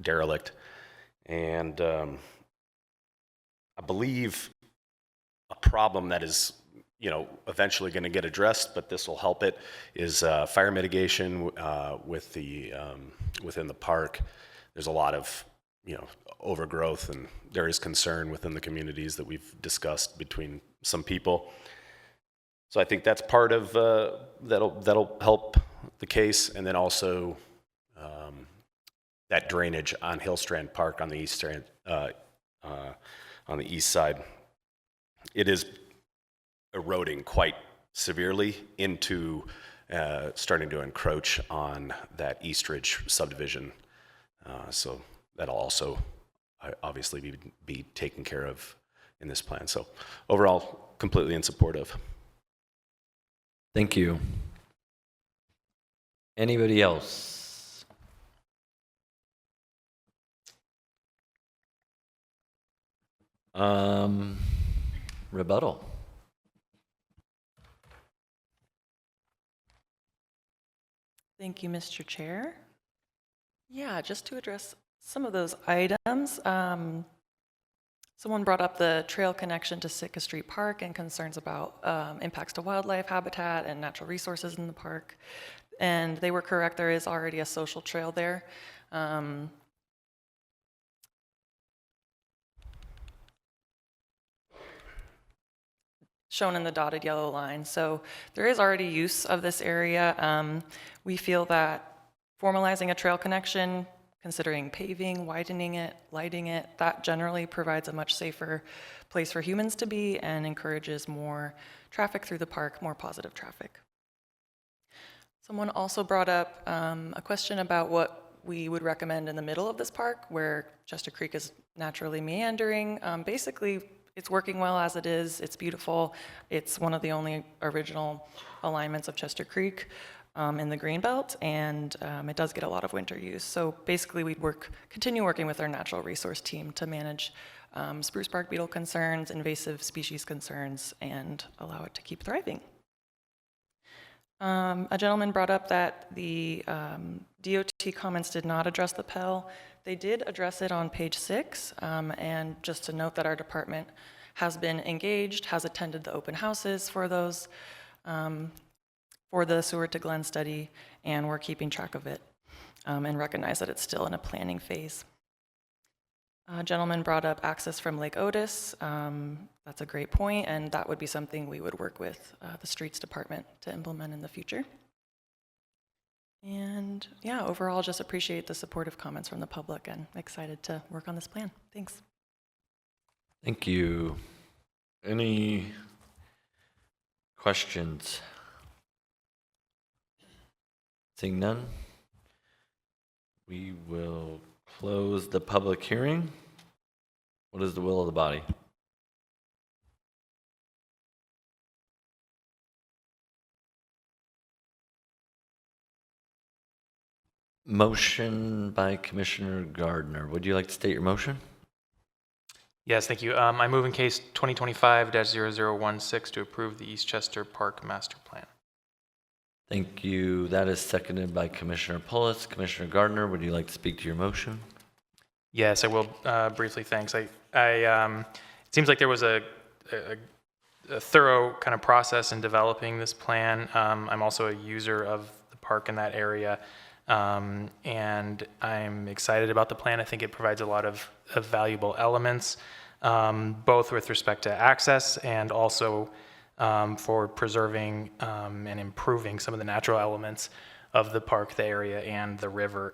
Speaker 20: derelict, and I believe a problem that is, eventually going to get addressed, but this will help it, is fire mitigation with the within the park. There's a lot of overgrowth, and there is concern within the communities that we've discussed between some people. So I think that's part of that'll help the case, and then also that drainage on Hillstrand Park on the east side. It is eroding quite severely into starting to encroach on that Eastridge subdivision. So that'll also obviously be taken care of in this plan. So overall, completely in support of.
Speaker 1: Thank you. Anybody else? Rebuttal.
Speaker 12: Thank you, Mr. Chair. Yeah, just to address some of those items. Someone brought up the trail connection to Sitka Street Park and concerns about impacts to wildlife habitat and natural resources in the park. And they were correct, there is already a social trail there. Shown in the dotted yellow line. So there is already use of this area. We feel that formalizing a trail connection, considering paving, widening it, lighting it, that generally provides a much safer place for humans to be and encourages more traffic through the park, more positive traffic. Someone also brought up a question about what we would recommend in the middle of this park, where Chester Creek is naturally meandering. Basically, it's working well as it is. It's beautiful. It's one of the only original alignments of Chester Creek in the Greenbelt, and it does get a lot of winter use. So basically, we'd continue working with our natural resource team to manage spruce bark beetle concerns, invasive species concerns, and allow it to keep thriving. A gentleman brought up that the DOT comments did not address the Pell. They did address it on page 6, and just to note that our department has been engaged, has attended the open houses for those, for the Seward to Glen study, and we're keeping track of it and recognize that it's still in a planning phase. A gentleman brought up access from Lake Otis. That's a great point, and that would be something we would work with the streets department to implement in the future. And yeah, overall, just appreciate the supportive comments from the public and excited to work on this plan. Thanks.
Speaker 1: Thank you. Any questions? Seeing none, we will close the public hearing. What is the will of the body? Motion by Commissioner Gardner. Would you like to state your motion?
Speaker 7: Yes, thank you. I move in case 2025-0016 to approve the Eastchester Park Master Plan.
Speaker 1: Thank you. That is seconded by Commissioner Pullis. Commissioner Gardner, would you like to speak to your motion?
Speaker 7: Yes, I will briefly. Thanks. It seems like there was a thorough kind of process in developing this plan. I'm also a user of the park in that area, and I'm excited about the plan. I think it provides a lot of valuable elements, both with respect to access and also for preserving and improving some of the natural elements of the park, the area, and the river.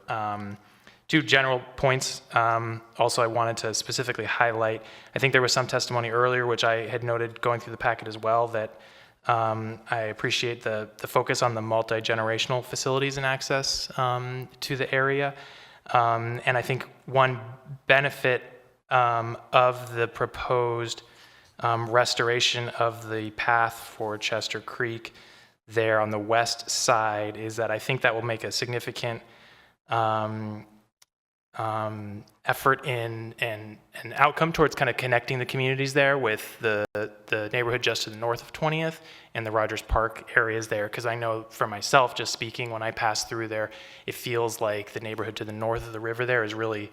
Speaker 7: Two general points also I wanted to specifically highlight. I think there was some testimony earlier, which I had noted going through the packet as well, that I appreciate the focus on the multi-generational facilities and access to the area. And I think one benefit of the proposed restoration of the path for Chester Creek there on the west side is that I think that will make a significant effort in an outcome towards kind of connecting the communities there with the neighborhood just to the north of 20th and the Rogers Park areas there. Because I know for myself, just speaking, when I pass through there, it feels like the neighborhood to the north of the river there is really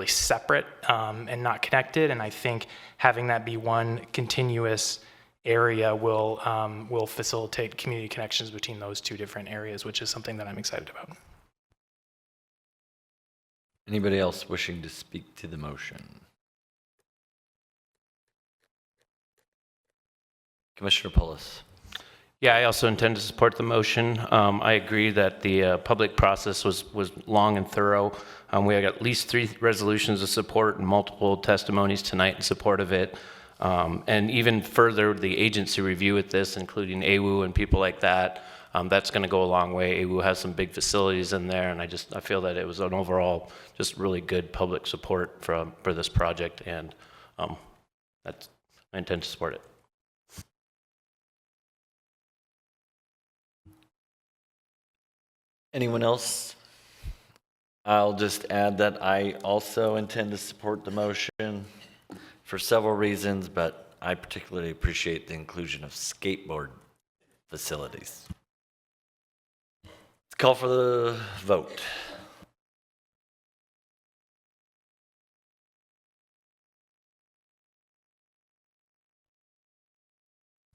Speaker 7: separate and not connected. And I think having that be one continuous area will facilitate community connections between those two different areas, which is something that I'm excited about.
Speaker 1: Anybody else wishing to speak to the motion? Commissioner Pullis.
Speaker 21: Yeah, I also intend to support the motion. I agree that the public process was long and thorough. We had at least 3 resolutions of support and multiple testimonies tonight in support of it. And even further, the agency review with this, including AWU and people like that, that's going to go a long way. AWU has some big facilities in there, and I feel that it was an overall just really good public support for this project, and I intend to support it.
Speaker 1: Anyone else? I'll just add that I also intend to support the motion for several reasons, but I particularly appreciate the inclusion of skateboard facilities. Let's call for the vote.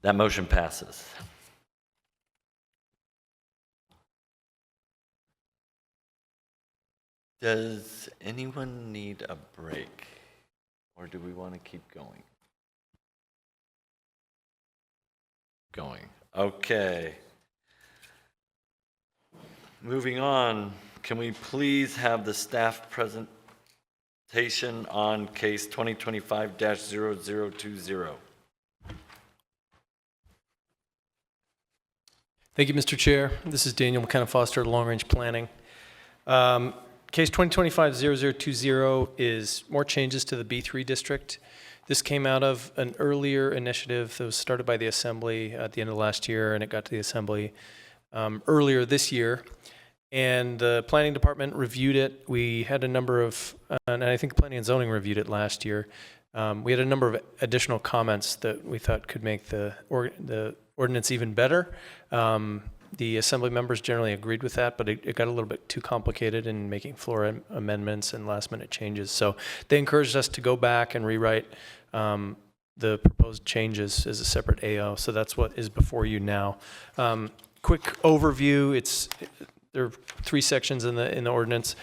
Speaker 1: That motion passes. Does anyone need a break, or do we want to keep going? Okay. Moving on, can we please have the staff presentation on case 2025-0020?
Speaker 13: Thank you, Mr. Chair. This is Daniel McKenna-Foster, Long Range Planning. Case 2025-0020 is more changes to the B3 district. This came out of an earlier initiative that was started by the Assembly at the end of last year, and it got to the Assembly earlier this year. And the Planning Department reviewed it. We had a number of, and I think Planning and Zoning reviewed it last year. We had a number of additional comments that we thought could make the ordinance even better. The assembly members generally agreed with that, but it got a little bit too complicated in making floor amendments and last-minute changes. So they encouraged us to go back and rewrite the proposed changes as a separate AO. So that's what is before you now. Quick overview. There are 3 sections in the ordinance.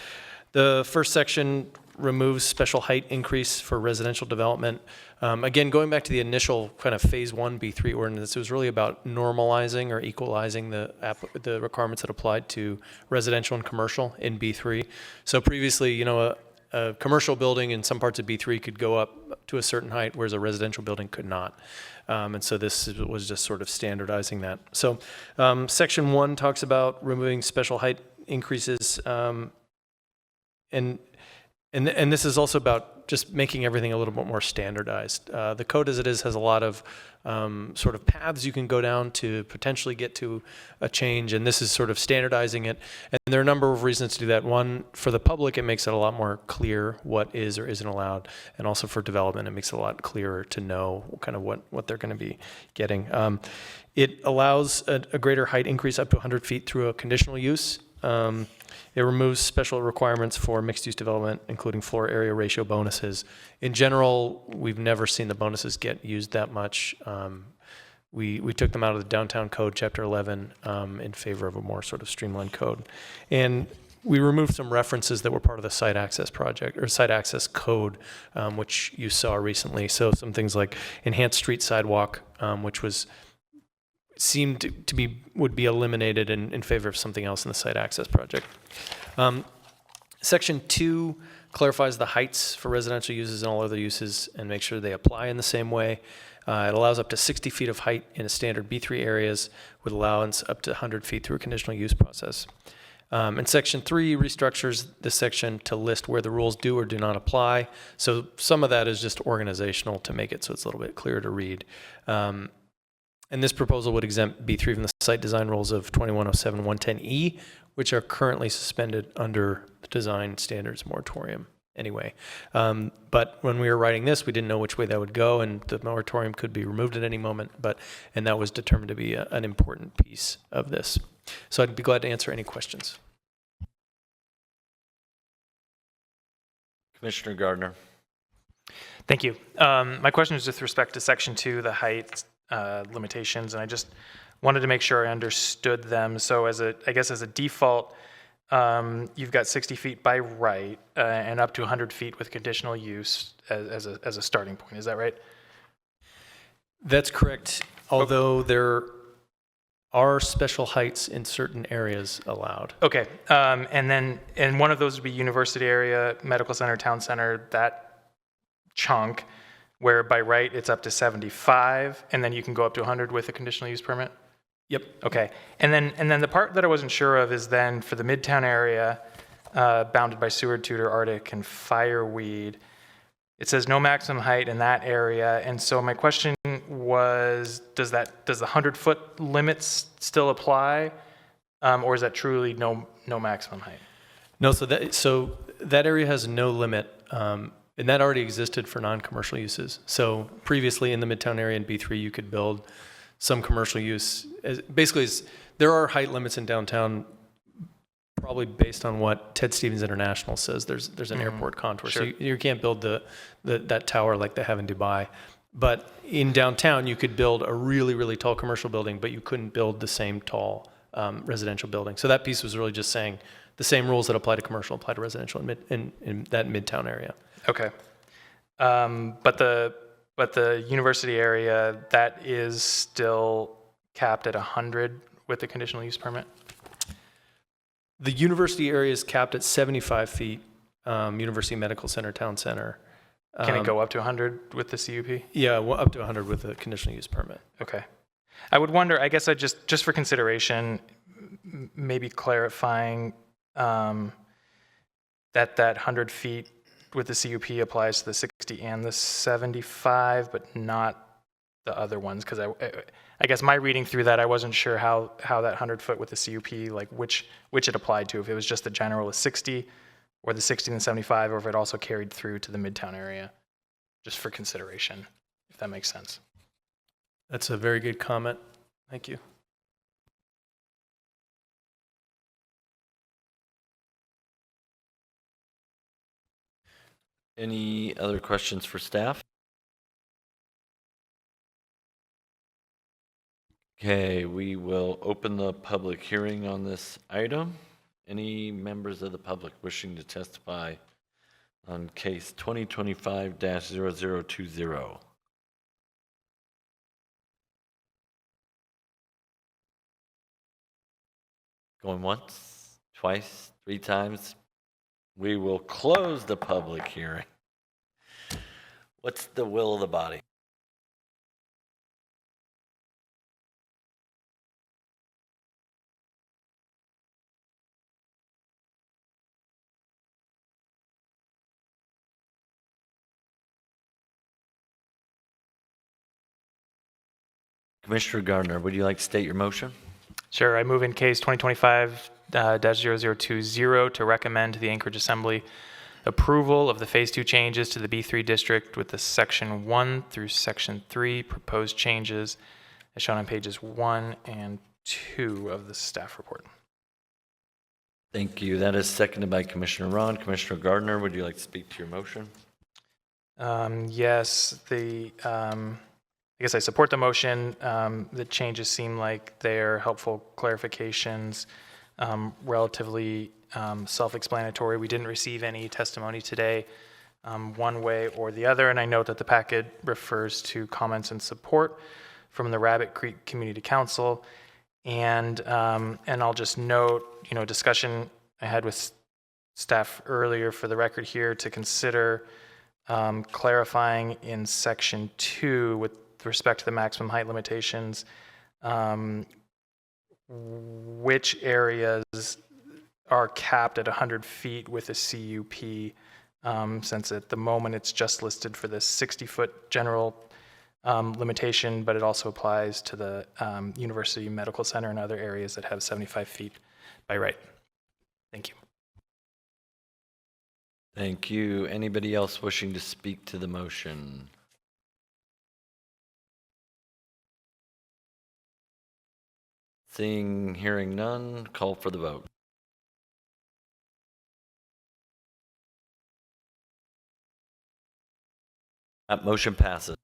Speaker 13: The first section removes special height increase for residential development. Again, going back to the initial kind of phase 1 B3 ordinance, it was really about normalizing or equalizing the requirements that applied to residential and commercial in B3. So previously, you know, a commercial building in some parts of B3 could go up to a certain height, whereas a residential building could not. And so this was just sort of standardizing that. So section 1 talks about removing special height increases, and this is also about just making everything a little bit more standardized. The code as it is has a lot of sort of paths you can go down to potentially get to a change, and this is sort of standardizing it. And there are a number of reasons to do that. One, for the public, it makes it a lot more clear what is or isn't allowed, and also for development, it makes it a lot clearer to know kind of what they're going to be getting. It allows a greater height increase up to 100 feet through a conditional use. It removes special requirements for mixed-use development, including floor area ratio bonuses. In general, we've never seen the bonuses get used that much. We took them out of the downtown code, chapter 11, in favor of a more sort of streamlined code. And we removed some references that were part of the site access project, or site access code, which you saw recently. So some things like enhanced street sidewalk, which seemed to would be eliminated in favor of something else in the site access project. Section 2 clarifies the heights for residential uses and all other uses and make sure they apply in the same way. It allows up to 60 feet of height in standard B3 areas with allowance up to 100 feet through a conditional use process. And Section 3 restructures this section to list where the rules do or do not apply. So some of that is just organizational to make it so it's a little bit clearer to read. And this proposal would exempt B3 from the site design rules of 2107 110E, which are currently suspended under the design standards moratorium anyway. But when we were writing this, we didn't know which way that would go, and the moratorium could be removed at any moment, and that was determined to be an important piece of this. So I'd be glad to answer any questions.
Speaker 1: Commissioner Gardner.
Speaker 7: Thank you. My question is with respect to Section 2, the height limitations, and I just wanted to make sure I understood them. So I guess as a default, you've got 60 feet by right and up to 100 feet with conditional use as a starting point. Is that right?
Speaker 13: That's correct, although there are special heights in certain areas allowed.
Speaker 7: Okay, and one of those would be university area, medical center, town center, that chunk, where by right it's up to 75, and then you can go up to 100 with a conditional use permit?
Speaker 13: Yep.
Speaker 7: Okay, and then the part that I wasn't sure of is then for the Midtown area, bounded by Seward, Tudor, Arctic, and Fireweed, it says no maximum height in that area, and so my question was, does the 100-foot limits still apply, or is that truly no maximum height?
Speaker 13: No, so that area has no limit. And that already existed for non-commercial uses. So previously in the Midtown area in B3, you could build some commercial use. Basically, there are height limits in downtown, probably based on what Ted Stevens International says. There's an airport contour,
Speaker 7: Sure.
Speaker 13: so you can't build that tower like they have in Dubai. But in downtown, you could build a really, really tall commercial building, but you couldn't build the same tall residential building. So that piece was really just saying the same rules that apply to commercial apply to residential in that Midtown area.
Speaker 7: Okay, but the university area, that is still capped at 100 with the conditional use permit?
Speaker 13: The university area is capped at 75 feet, University Medical Center, Town Center.
Speaker 7: Can it go up to 100 with the CUP?
Speaker 13: Yeah, well, up to 100 with a conditional use permit.
Speaker 7: Okay. I would wonder, I guess I just for consideration, maybe clarifying that 100 feet with the CUP applies to the 60 and the 75, but not the other ones, because I guess my reading through that, I wasn't sure how that 100-foot with the CUP, like which it applied to, if it was just the general of 60, or the 60 and the 75, or if it also carried through to the Midtown area. just for consideration, if that makes sense.
Speaker 13: That's a very good comment. Thank you.
Speaker 1: Any other questions for staff? Okay, we will open the public hearing on this item. Any members of the public wishing to testify on case 2025-0020? Going once, twice, 3 times? We will close the public hearing. What's the will of the body? Commissioner Gardner, would you like to state your motion?
Speaker 7: Sure. I move in case 2025-0020 to recommend to the Anchorage Assembly approval of the Phase 2 changes to the B3 district with the Section 1 through Section 3 proposed changes as shown on pages 1 and 2 of the staff report.
Speaker 1: Thank you. That is seconded by Commissioner Ron. Commissioner Gardner, would you like to speak to your motion?
Speaker 7: Yes, I guess I support the motion. The changes seem like they're helpful clarifications, relatively self-explanatory. We didn't receive any testimony today one way or the other, and I note that the packet refers to comments and support from the Rabbit Creek Community Council. And I'll just note, discussion I had with staff earlier for the record here to consider clarifying in Section 2 with respect to the maximum height limitations, which areas are capped at 100 feet with a CUP, since at the moment it's just listed for the 60-foot general limitation, but it also applies to the University Medical Center and other areas that have 75 feet by right. Thank you.
Speaker 1: Thank you. Anybody else wishing to speak to the motion? Seeing, hearing none, call for the vote. That motion passes.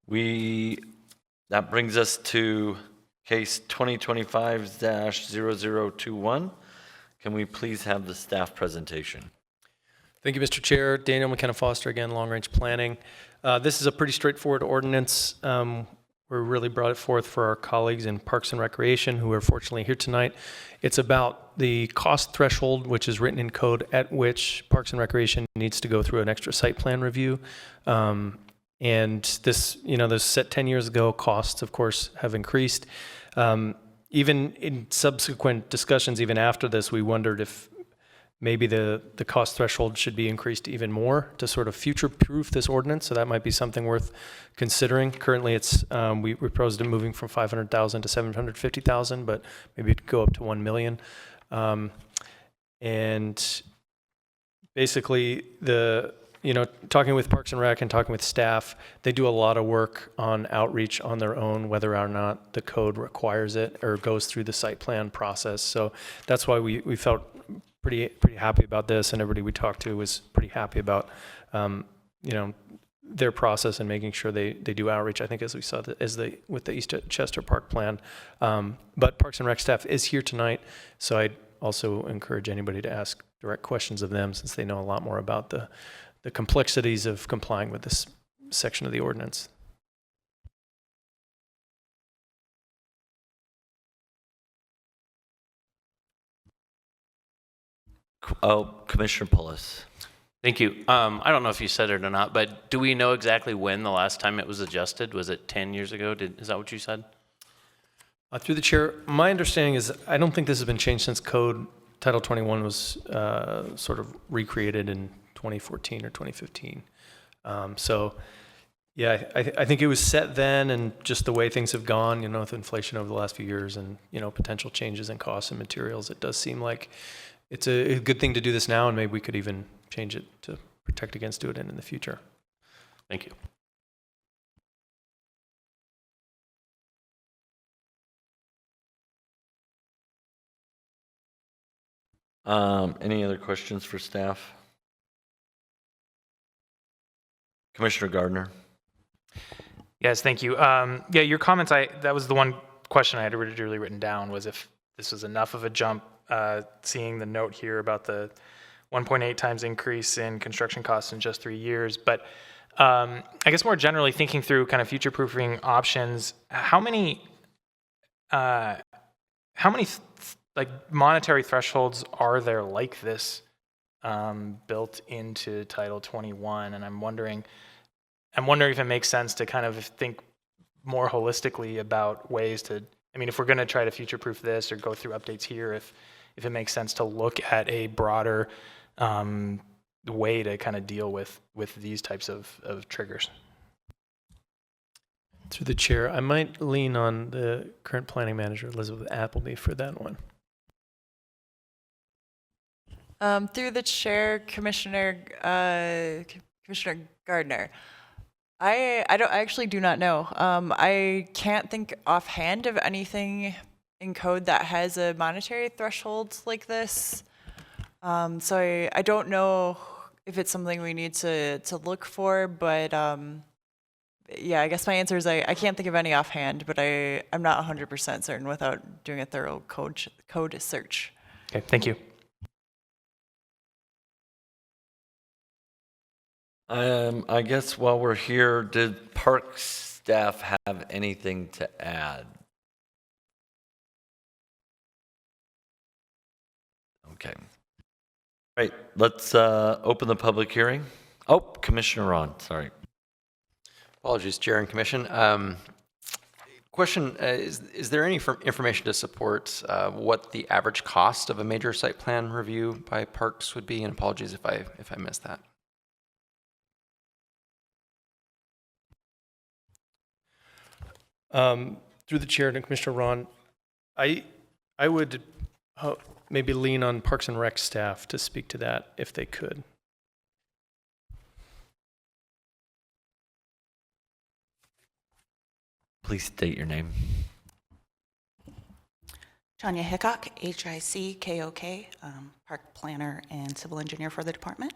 Speaker 1: That brings us to case 2025-0021. Can we please have the staff presentation?
Speaker 13: Thank you, Mr. Chair. Daniel McKenna Foster again, Long Range Planning. This is a pretty straightforward ordinance. We really brought it forth for our colleagues in Parks and Recreation who are fortunately here tonight. It's about the cost threshold, which is written in code at which Parks and Recreation needs to go through an extra site plan review. And this, those set 10 years ago, costs, of course, have increased. Even in subsequent discussions, even after this, we wondered if maybe the cost threshold should be increased even more to sort of future-proof this ordinance. So that might be something worth considering. Currently, it's we proposed it moving from 500,000 to 750,000, but maybe it'd go up to 1 million. And basically, talking with Parks and Rec and talking with staff, they do a lot of work on outreach on their own, whether or not the code requires it or goes through the site plan process. So that's why we felt pretty happy about this, and everybody we talked to was pretty happy about their process and making sure they do outreach. I think as we saw with the East Chester Park plan, but Parks and Rec staff is here tonight, so I'd also encourage anybody to ask direct questions of them since they know a lot more about the complexities of complying with this section of the ordinance.
Speaker 1: Oh, Commissioner Pullis.
Speaker 21: Thank you. I don't know if you said it or not, but do we know exactly when the last time it was adjusted? Was it 10 years ago? Is that what you said?
Speaker 13: Through the chair, my understanding is I don't think this has been changed since Code Title 21 was sort of recreated in 2014 or 2015. So Yeah, I think it was set then, and just the way things have gone, with inflation over the last few years and, potential changes in costs and materials, it does seem like it's a good thing to do this now, and maybe we could even change it to protect against doing it in the future.
Speaker 21: Thank you. Any other questions for staff? Commissioner Gardner.
Speaker 7: Yes, thank you. Yeah, your comments, that was the one question I had originally written down, was if this was enough of a jump, seeing the note here about the 1.8 times increase in construction costs in just 3 years. But I guess more generally, thinking through kind of future-proofing options, how many like monetary thresholds are there like this built into Title 21? And I'm wondering if it makes sense to kind of think more holistically about ways to, if we're going to try to future-proof this or go through updates here, if it makes sense to look at a broader way to kind of deal with these types of triggers.
Speaker 13: Through the chair, I might lean on the current planning manager, Elizabeth Appleby, for that one.
Speaker 3: Through the chair, Commissioner Gardner. I actually do not know. I can't think offhand of anything in code that has a monetary threshold like this. So I don't know if it's something we need to look for, but yeah, I guess my answer is I can't think of any offhand, but I'm not 100% certain without doing a thorough code search.
Speaker 7: Okay, thank you.
Speaker 1: I guess while we're here, did park staff have anything to add? Okay. All right, let's open the public hearing. Oh, Commissioner Ron, sorry.
Speaker 4: Apologies, Chair and Commission. Question, is there any information to support what the average cost of a major site plan review by parks would be? And apologies if I missed that.
Speaker 13: Through the chair to Commissioner Ron, I would maybe lean on Parks and Rec staff to speak to that if they could.
Speaker 1: Please state your name.
Speaker 2: Tanya Hickok, Hickok, park planner and civil engineer for the department.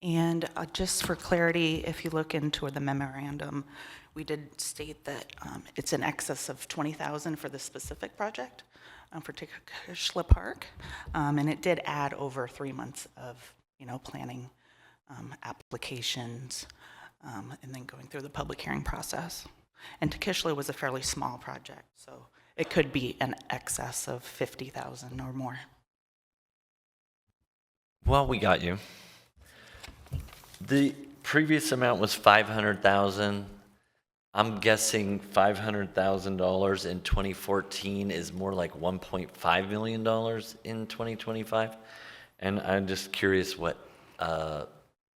Speaker 2: And just for clarity, if you look into the memorandum, we did state that it's in excess of $20,000 for this specific project for Tikashla Park, and it did add over 3 months of planning applications and then going through the public hearing process. And Tikashla was a fairly small project, so it could be an excess of $50,000 or more.
Speaker 1: Well, we got you. The previous amount was $500,000. I'm guessing $500,000 in 2014 is more like $1.5 million in 2025. And I'm just curious what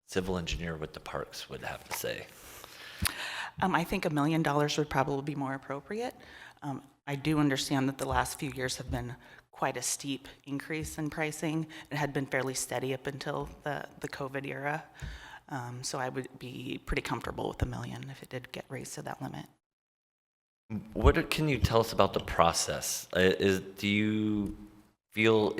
Speaker 1: civil engineer with the parks would have to say.
Speaker 2: I think $1 million would probably be more appropriate. I do understand that the last few years have been quite a steep increase in pricing. It had been fairly steady up until the COVID era. So I would be pretty comfortable with $1 million if it did get raised to that limit.
Speaker 1: What can you tell us about the process? Do you feel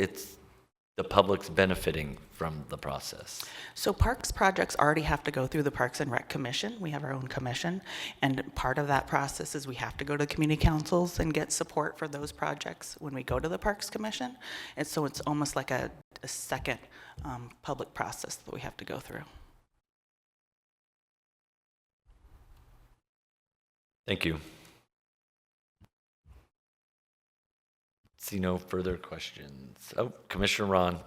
Speaker 1: the public's benefiting from the process?
Speaker 2: So parks projects already have to go through the Parks and Rec Commission. We have our own commission, and part of that process is we have to go to community councils and get support for those projects when we go to the Parks Commission. And so it's almost like a second public process that we have to go through.
Speaker 1: Thank you. See no further questions. Oh, Commissioner Ron.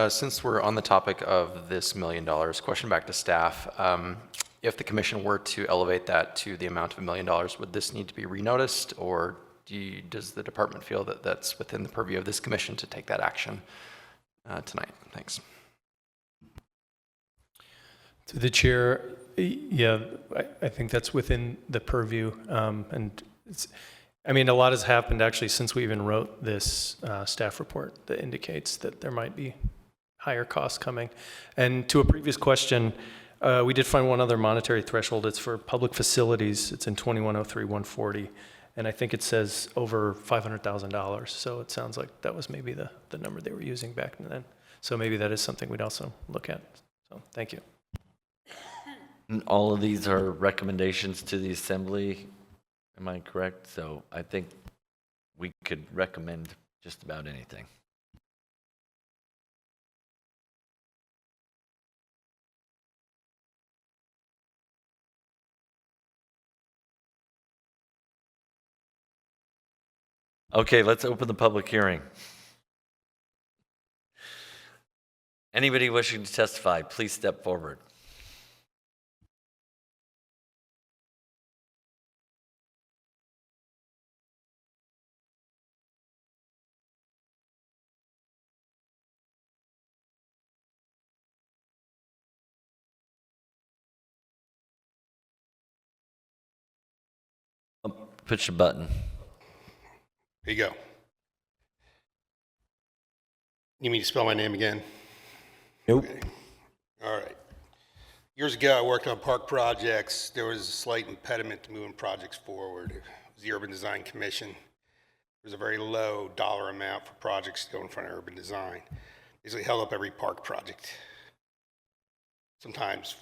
Speaker 4: Since we're on the topic of this $1 million, question back to staff. If the commission were to elevate that to the amount of $1 million, would this need to be renoticed, or does the department feel that that's within the purview of this commission to take that action tonight? Thanks.
Speaker 13: To the chair, Yeah, I think that's within the purview. And it's, I mean, a lot has happened actually since we even wrote this staff report that indicates that there might be higher costs coming. And to a previous question, we did find one other monetary threshold. It's for public facilities. It's in 2103-140. And I think it says over $500,000. So it sounds like that was maybe the number they were using back then. So maybe that is something we'd also look at. So thank you.
Speaker 1: And all of these are recommendations to the assembly, am I correct? So I think we could recommend just about anything. Okay, let's open the public hearing. Anybody wishing to testify, please step forward. Push the button.
Speaker 8: Here you go. You mean to spell my name again?
Speaker 1: Nope.
Speaker 8: Okay. All right. Years ago, I worked on park projects. There was a slight impediment to moving projects forward. It was the Urban Design Commission. There was a very low dollar amount for projects to go in front of urban design. Basically held up every park project. Sometimes,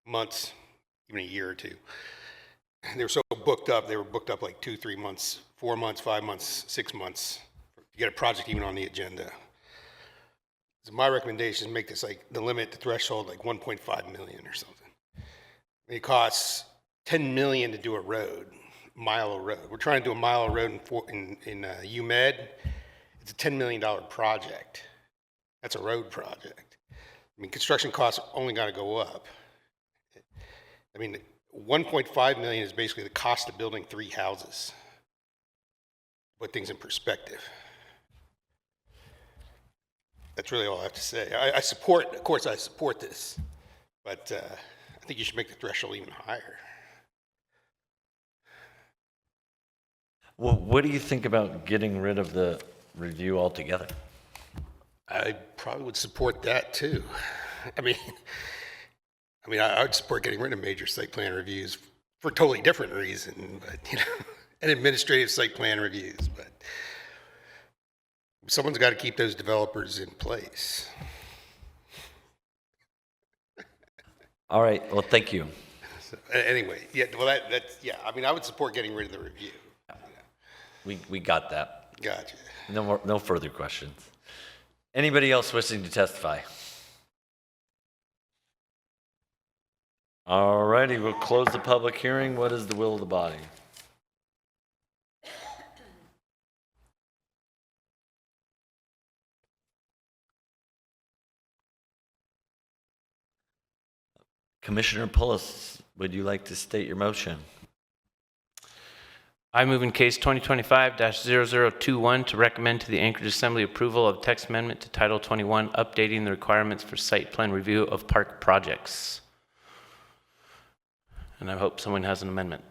Speaker 8: months, even a year or two. They were so booked up, they were booked up like 2, 3 months, 4 months, 5 months, 6 months to get a project even on the agenda. So my recommendation is make this like the limit, the threshold, like 1.5 million or something. It costs 10 million to do a road, mile of road. We're trying to do a mile of road in UMed. It's a $10 million project. That's a road project. I mean, construction costs only got to go up. I mean, 1.5 million is basically the cost of building 3 houses. Put things in perspective. That's really all I have to say. I support this, but I think you should make the threshold even higher.
Speaker 1: Well, what do you think about getting rid of the review altogether?
Speaker 8: I probably would support that too. I mean, I would support getting rid of major site plan reviews for a totally different reason, but and administrative site plan reviews, but someone's got to keep those developers in place.
Speaker 1: All right, well, thank you.
Speaker 8: So, anyway, yeah, well, that's, yeah, I mean, I would support getting rid of the review.
Speaker 1: We got that.
Speaker 8: Gotcha.
Speaker 1: No further questions. Anybody else wishing to testify? All righty, we'll close the public hearing. What is the will of the body? Commissioner Pullis, would you like to state your motion?
Speaker 21: I move in case 2025-0021 to recommend to the Anchorage Assembly approval of text amendment to Title 21, updating the requirements for site plan review of park projects. And I hope someone has an amendment.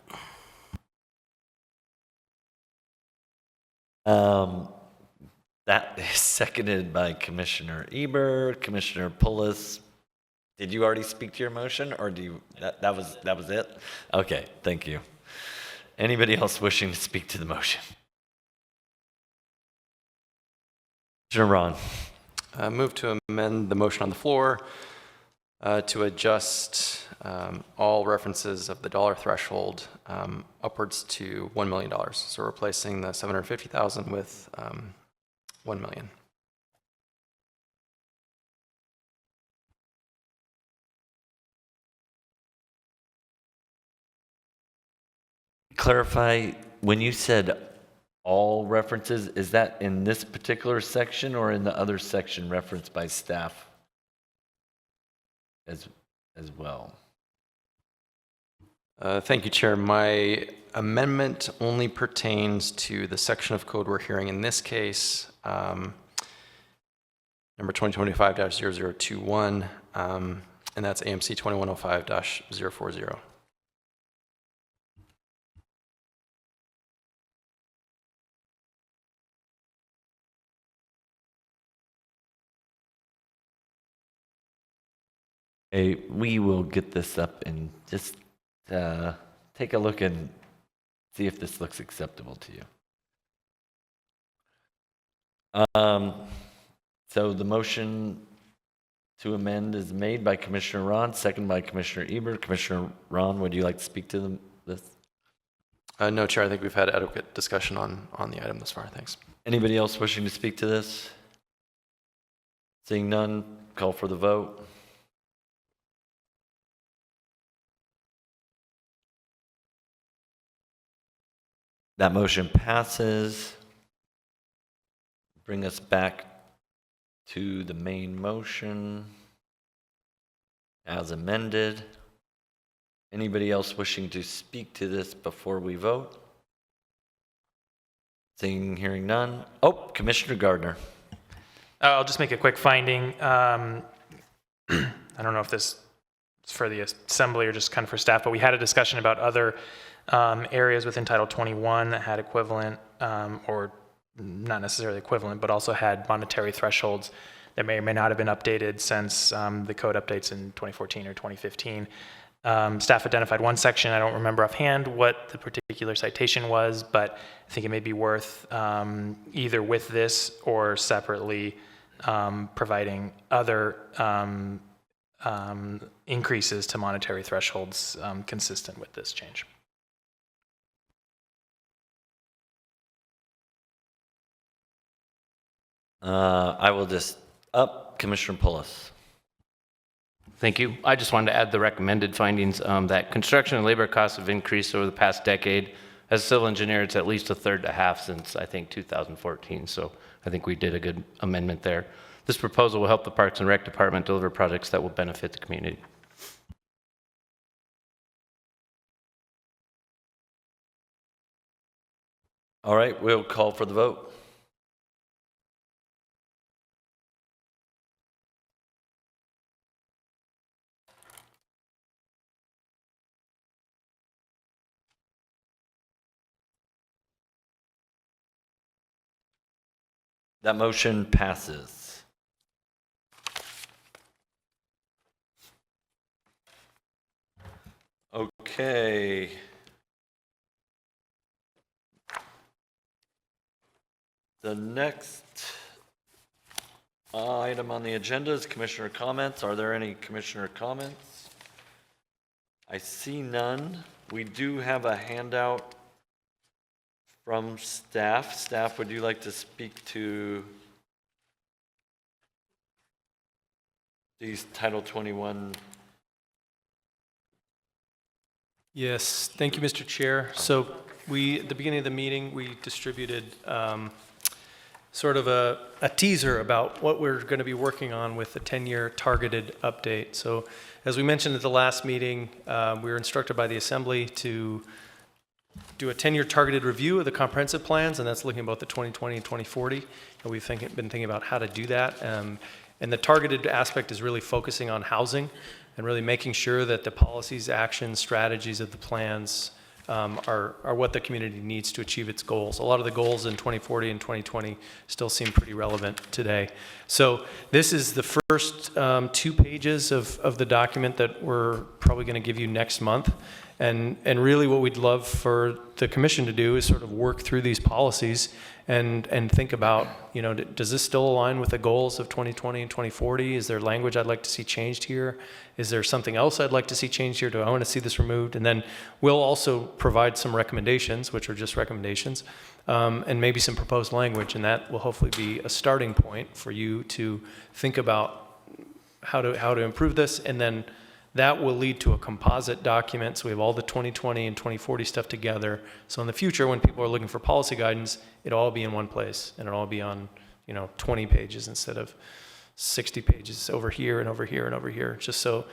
Speaker 1: That is seconded by Commissioner Eber. Commissioner Pullis, did you already speak to your motion, or do you? That was it? Okay, thank you. Anybody else wishing to speak to the motion? Commissioner Ron.
Speaker 4: Move to amend the motion on the floor to adjust all references of the dollar threshold upwards to $1 million. So replacing the $750,000 with $1 million.
Speaker 1: Clarify, when you said all references, is that in this particular section or in the other section referenced by staff as well?
Speaker 4: Thank you, Chair. My amendment only pertains to the section of code we're hearing in this case, number 2025-0021. and that's AMC 2105-040.
Speaker 1: Hey, we will get this up and just take a look and see if this looks acceptable to you. So the motion to amend is made by Commissioner Ron, second by Commissioner Ebert. Commissioner Ron, would you like to speak to this?
Speaker 4: No, Chair, I think we've had adequate discussion on the item thus far. Thanks.
Speaker 1: Anybody else wishing to speak to this? Seeing none, call for the vote. That motion passes. Bring us back to the main motion as amended. Anybody else wishing to speak to this before we vote? Seeing, hearing none. Oh, Commissioner Gardner.
Speaker 7: I'll just make a quick finding. I don't know if this is for the assembly or just kind of for staff, but we had a discussion about other areas within Title 21 that had equivalent, or not necessarily equivalent, but also had monetary thresholds that may or may not have been updated since the code updates in 2014 or 2015. Staff identified one section, I don't remember offhand what the particular citation was, but I think it may be worth either with this or separately providing other increases to monetary thresholds consistent with this change.
Speaker 1: I will just Commissioner Pullis.
Speaker 21: Thank you. I just wanted to add the recommended findings that construction and labor costs have increased over the past decade. As a civil engineer, it's at least a third to half since, I think, 2014. So I think we did a good amendment there. This proposal will help the Parks and Rec Department deliver projects that will benefit the community.
Speaker 1: All right, we'll call for the vote. That motion passes. Okay. The next item on the agenda is commissioner comments. Are there any commissioner comments? I see none. We do have a handout from staff. Staff, would you like to speak to these Title 21?
Speaker 13: Yes, thank you, Mr. Chair. So at the beginning of the meeting, we distributed sort of a teaser about what we're going to be working on with the 10-year targeted update. So as we mentioned at the last meeting, we were instructed by the Assembly to do a 10-year targeted review of the comprehensive plans, and that's looking at both the 2020 and 2040. And we've been thinking about how to do that. And the targeted aspect is really focusing on housing and really making sure that the policies, actions, strategies of the plans are what the community needs to achieve its goals. A lot of the goals in 2040 and 2020 still seem pretty relevant today. So this is the first 2 pages of the document that we're probably going to give you next month. And really what we'd love for the commission to do is sort of work through these policies and think about, you know, does this still align with the goals of 2020 and 2040? Is there language I'd like to see changed here? Is there something else I'd like to see changed here? Do I want to see this removed? And then we'll also provide some recommendations, which are just recommendations, and maybe some proposed language, and that will hopefully be a starting point for you to think about how to improve this, and then that will lead to a composite document. So we have all the 2020 and 2040 stuff together. So in the future, when people are looking for policy guidance, it'll all be in one place, and it'll all be on, 20 pages instead of 60 pages over here and over here and over here. Just so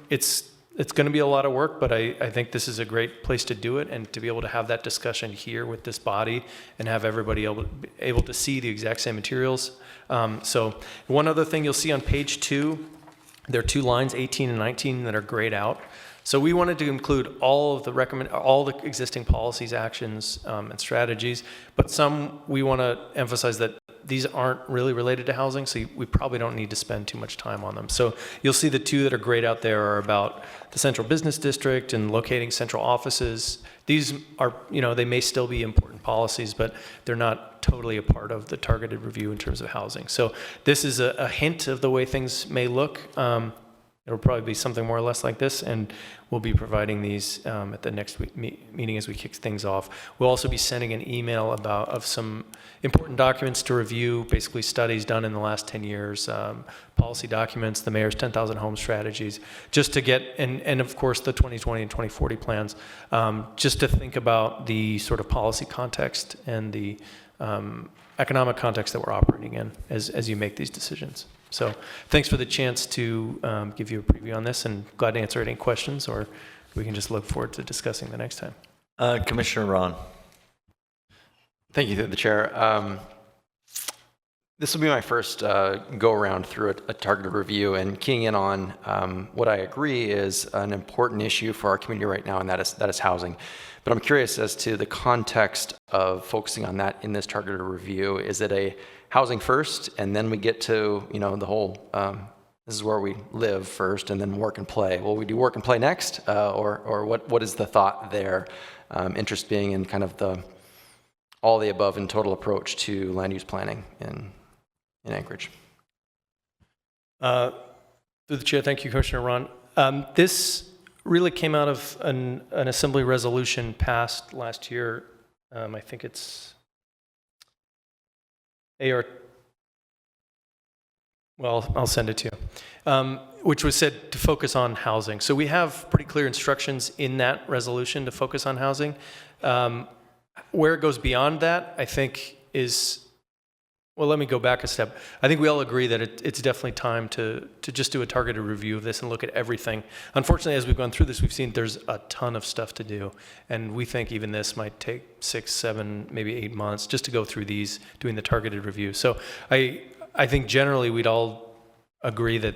Speaker 13: it's going to be a lot of work, but I think this is a great place to do it, and to be able to have that discussion here with this body and have everybody able to see the exact same materials. So one other thing you'll see on page 2 There are 2 lines, 18 and 19, that are grayed out. So we wanted to include all of all the existing policies, actions, and strategies, but some we want to emphasize that these aren't really related to housing, so we probably don't need to spend too much time on them. So you'll see the 2 that are grayed out there are about the central business district and locating central offices. These are, they may still be important policies, but they're not totally a part of the targeted review in terms of housing. So this is a hint of the way things may look. It'll probably be something more or less like this, and we'll be providing these at the next meeting as we kick things off. We'll also be sending an email of some important documents to review, basically studies done in the last 10 years, policy documents, the mayor's 10,000 home strategies, just to get, and of course the 2020 and 2040 plans, just to think about the sort of policy context and the economic context that we're operating in as you make these decisions. So thanks for the chance to give you a preview on this, and glad to answer any questions, or we can just look forward to discussing the next time.
Speaker 1: Commissioner Ron.
Speaker 4: Thank you, through the chair. This will be my first go-around through a targeted review, and keying in on what I agree is an important issue for our community right now, and that is housing. But I'm curious as to the context of focusing on that in this targeted review. Is it a housing first, and then we get to, the whole, this is where we live first, and then work and play? Will we do work and play next, or what is the thought there? Interest being in kind of all the above and total approach to land use planning in Anchorage.
Speaker 13: Through the chair, thank you, Commissioner Ron. This really came out of an assembly resolution passed last year. I think it's I'll send it to you, which was said to focus on housing. So we have pretty clear instructions in that resolution to focus on housing. Where it goes beyond that, I think let me go back a step. I think we all agree that it's definitely time to just do a targeted review of this and look at everything. Unfortunately, as we've gone through this, we've seen there's a ton of stuff to do. And we think even this might take 6, 7, maybe 8 months just to go through these, doing the targeted review. So I think generally we'd all agree that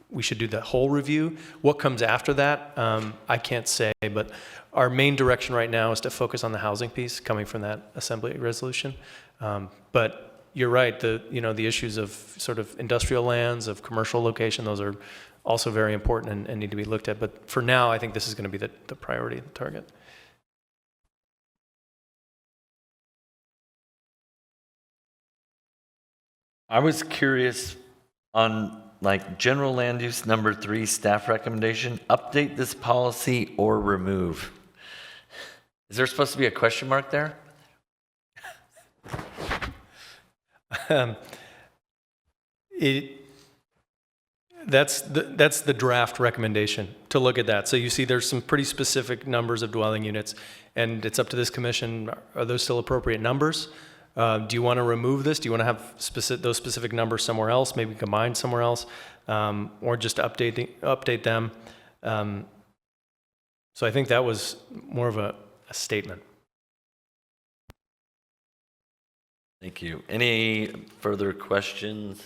Speaker 13: we should do the whole review. What comes after that, I can't say, but our main direction right now is to focus on the housing piece coming from that assembly resolution. But you're right, the issues of sort of industrial lands, of commercial location, those are also very important and need to be looked at. But for now, I think this is going to be the priority, the target.
Speaker 1: I was curious on general land use number 3 staff recommendation, update this policy or remove. Is there supposed to be a question mark there?
Speaker 13: That's the draft recommendation, to look at that. So you see there's some pretty specific numbers of dwelling units, and it's up to this commission. Are those still appropriate numbers? Do you want to remove this? Do you want to have those specific numbers somewhere else, maybe combined somewhere else, or just update them? So I think that was more of a statement.
Speaker 1: Thank you. Any further questions?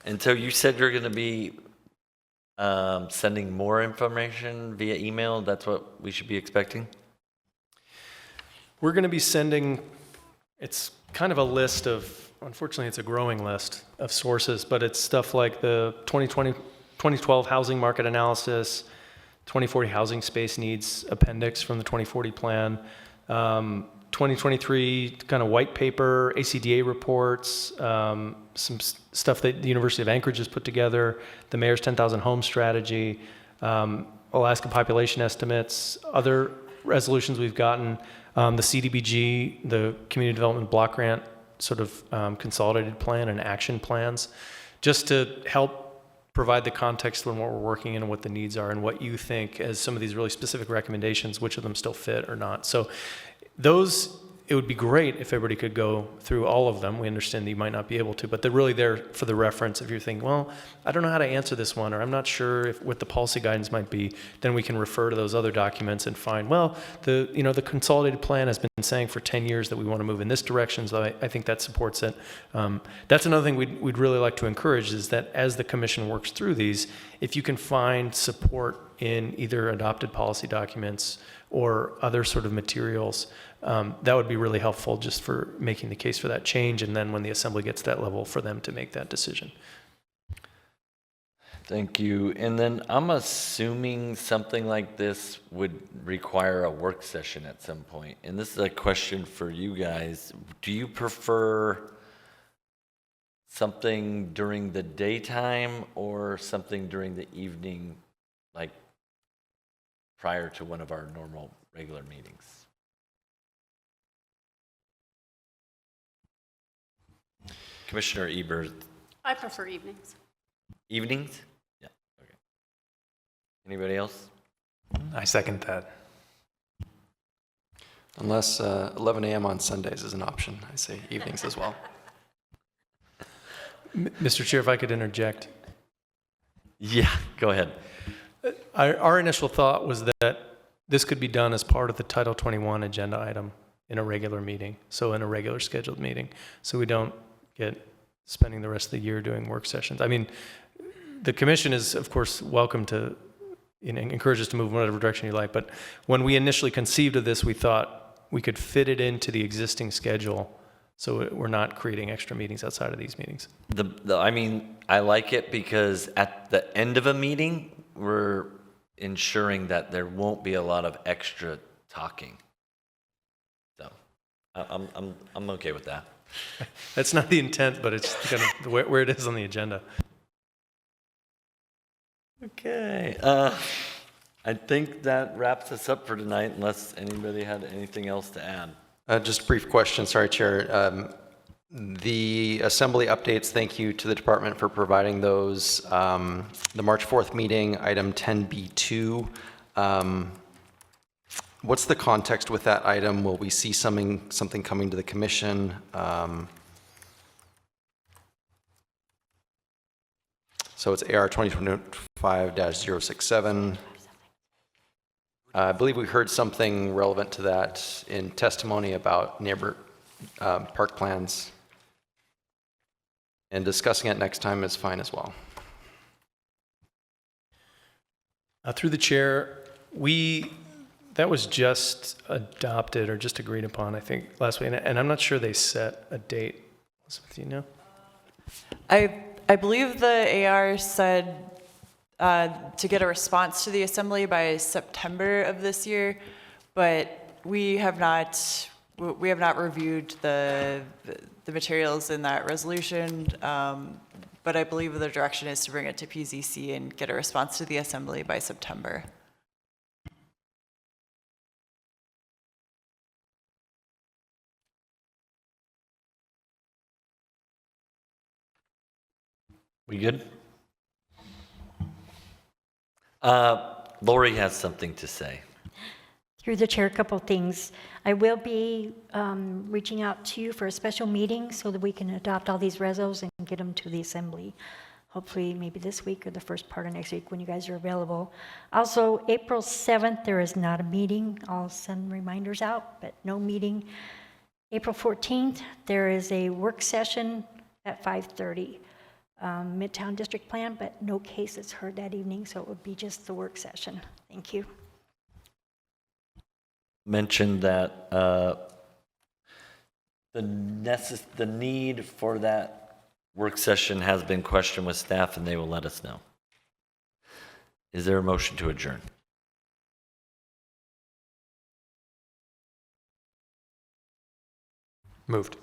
Speaker 1: And so you said you're going to be sending more information via email. That's what we should be expecting?
Speaker 13: We're going to be sending, it's kind of a list of, unfortunately it's a growing list of sources, but it's stuff like the 2012 housing market analysis, 2040 housing space needs appendix from the 2040 plan, 2023 kind of white paper, ACDA reports, some stuff that the University of Anchorage has put together, the mayor's 10,000 home strategy, Alaska population estimates, other resolutions we've gotten, the CDBG, the Community Development Block Grant sort of consolidated plan and action plans, just to help provide the context on what we're working in and what the needs are and what you think as some of these really specific recommendations, which of them still fit or not. So those it would be great if everybody could go through all of them. We understand that you might not be able to, but they're really there for the reference. If you're thinking, well, I don't know how to answer this one, or I'm not sure what the policy guidance might be, then we can refer to those other documents and find, well, the consolidated plan has been saying for 10 years that we want to move in this direction, so I think that supports it. That's another thing we'd really like to encourage, is that as the commission works through these, if you can find support in either adopted policy documents or other sort of materials, that would be really helpful just for making the case for that change, and then when the assembly gets to that level, for them to make that decision.
Speaker 1: Thank you. And then I'm assuming something like this would require a work session at some point. And this is a question for you guys. Do you prefer something during the daytime or something during the evening, like prior to one of our normal regular meetings? Commissioner Ebert.
Speaker 11: I prefer evenings.
Speaker 1: Evenings? Yeah, okay. Anybody else?
Speaker 7: I second that.
Speaker 4: Unless 11 a.m. on Sundays is an option, I say evenings as well.
Speaker 13: Mr. Chair, if I could interject.
Speaker 1: Yeah, go ahead.
Speaker 13: Our initial thought was that this could be done as part of the Title 21 agenda item in a regular meeting, so in a regular scheduled meeting, so we don't get spending the rest of the year doing work sessions. I mean, the commission is, of course, welcome to encourage us to move in whatever direction you like, but when we initially conceived of this, we thought we could fit it into the existing schedule, so we're not creating extra meetings outside of these meetings.
Speaker 1: I mean, I like it because at the end of a meeting, we're ensuring that there won't be a lot of extra talking. So I'm okay with that.
Speaker 13: That's not the intent, but it's kind of where it is on the agenda.
Speaker 1: Okay. I think that wraps us up for tonight, unless anybody had anything else to add.
Speaker 4: Just a brief question, sorry, Chair. The assembly updates, thank you to the department for providing those. The March 4th meeting, item 10B2. What's the context with that item? Will we see something coming to the commission? So it's AR 2025-067. I believe we heard something relevant to that in testimony about neighbor park plans. And discussing it next time is fine as well.
Speaker 13: Through the chair, that was just adopted or just agreed upon, I think, last week, and I'm not sure they set a date. Elizabeth, do you know?
Speaker 3: I believe the AR said to get a response to the assembly by September of this year, but we have not reviewed the materials in that resolution, but I believe the direction is to bring it to PZC and get a response to the assembly by September.
Speaker 1: We good? Lori has something to say.
Speaker 9: Through the chair, a couple of things. I will be reaching out to you for a special meeting so that we can adopt all these resos and get them to the assembly. Hopefully maybe this week or the first part of next week when you guys are available. Also, April 7th, there is not a meeting. I'll send reminders out, but no meeting. April 14th, there is a work session at 5:30. Midtown District Plan, but no cases heard that evening, so it would be just the work session. Thank you.
Speaker 1: Mentioned that the need for that work session has been questioned with staff, and they will let us know. Is there a motion to adjourn?
Speaker 13: Moved.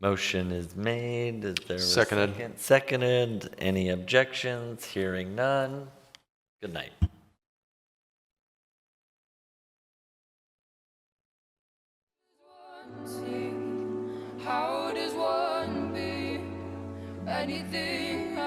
Speaker 1: Motion is made. Is there a
Speaker 4: Seconded.
Speaker 1: second? Seconded. Any objections? Hearing none. Good night.
Speaker 22: How does one be anything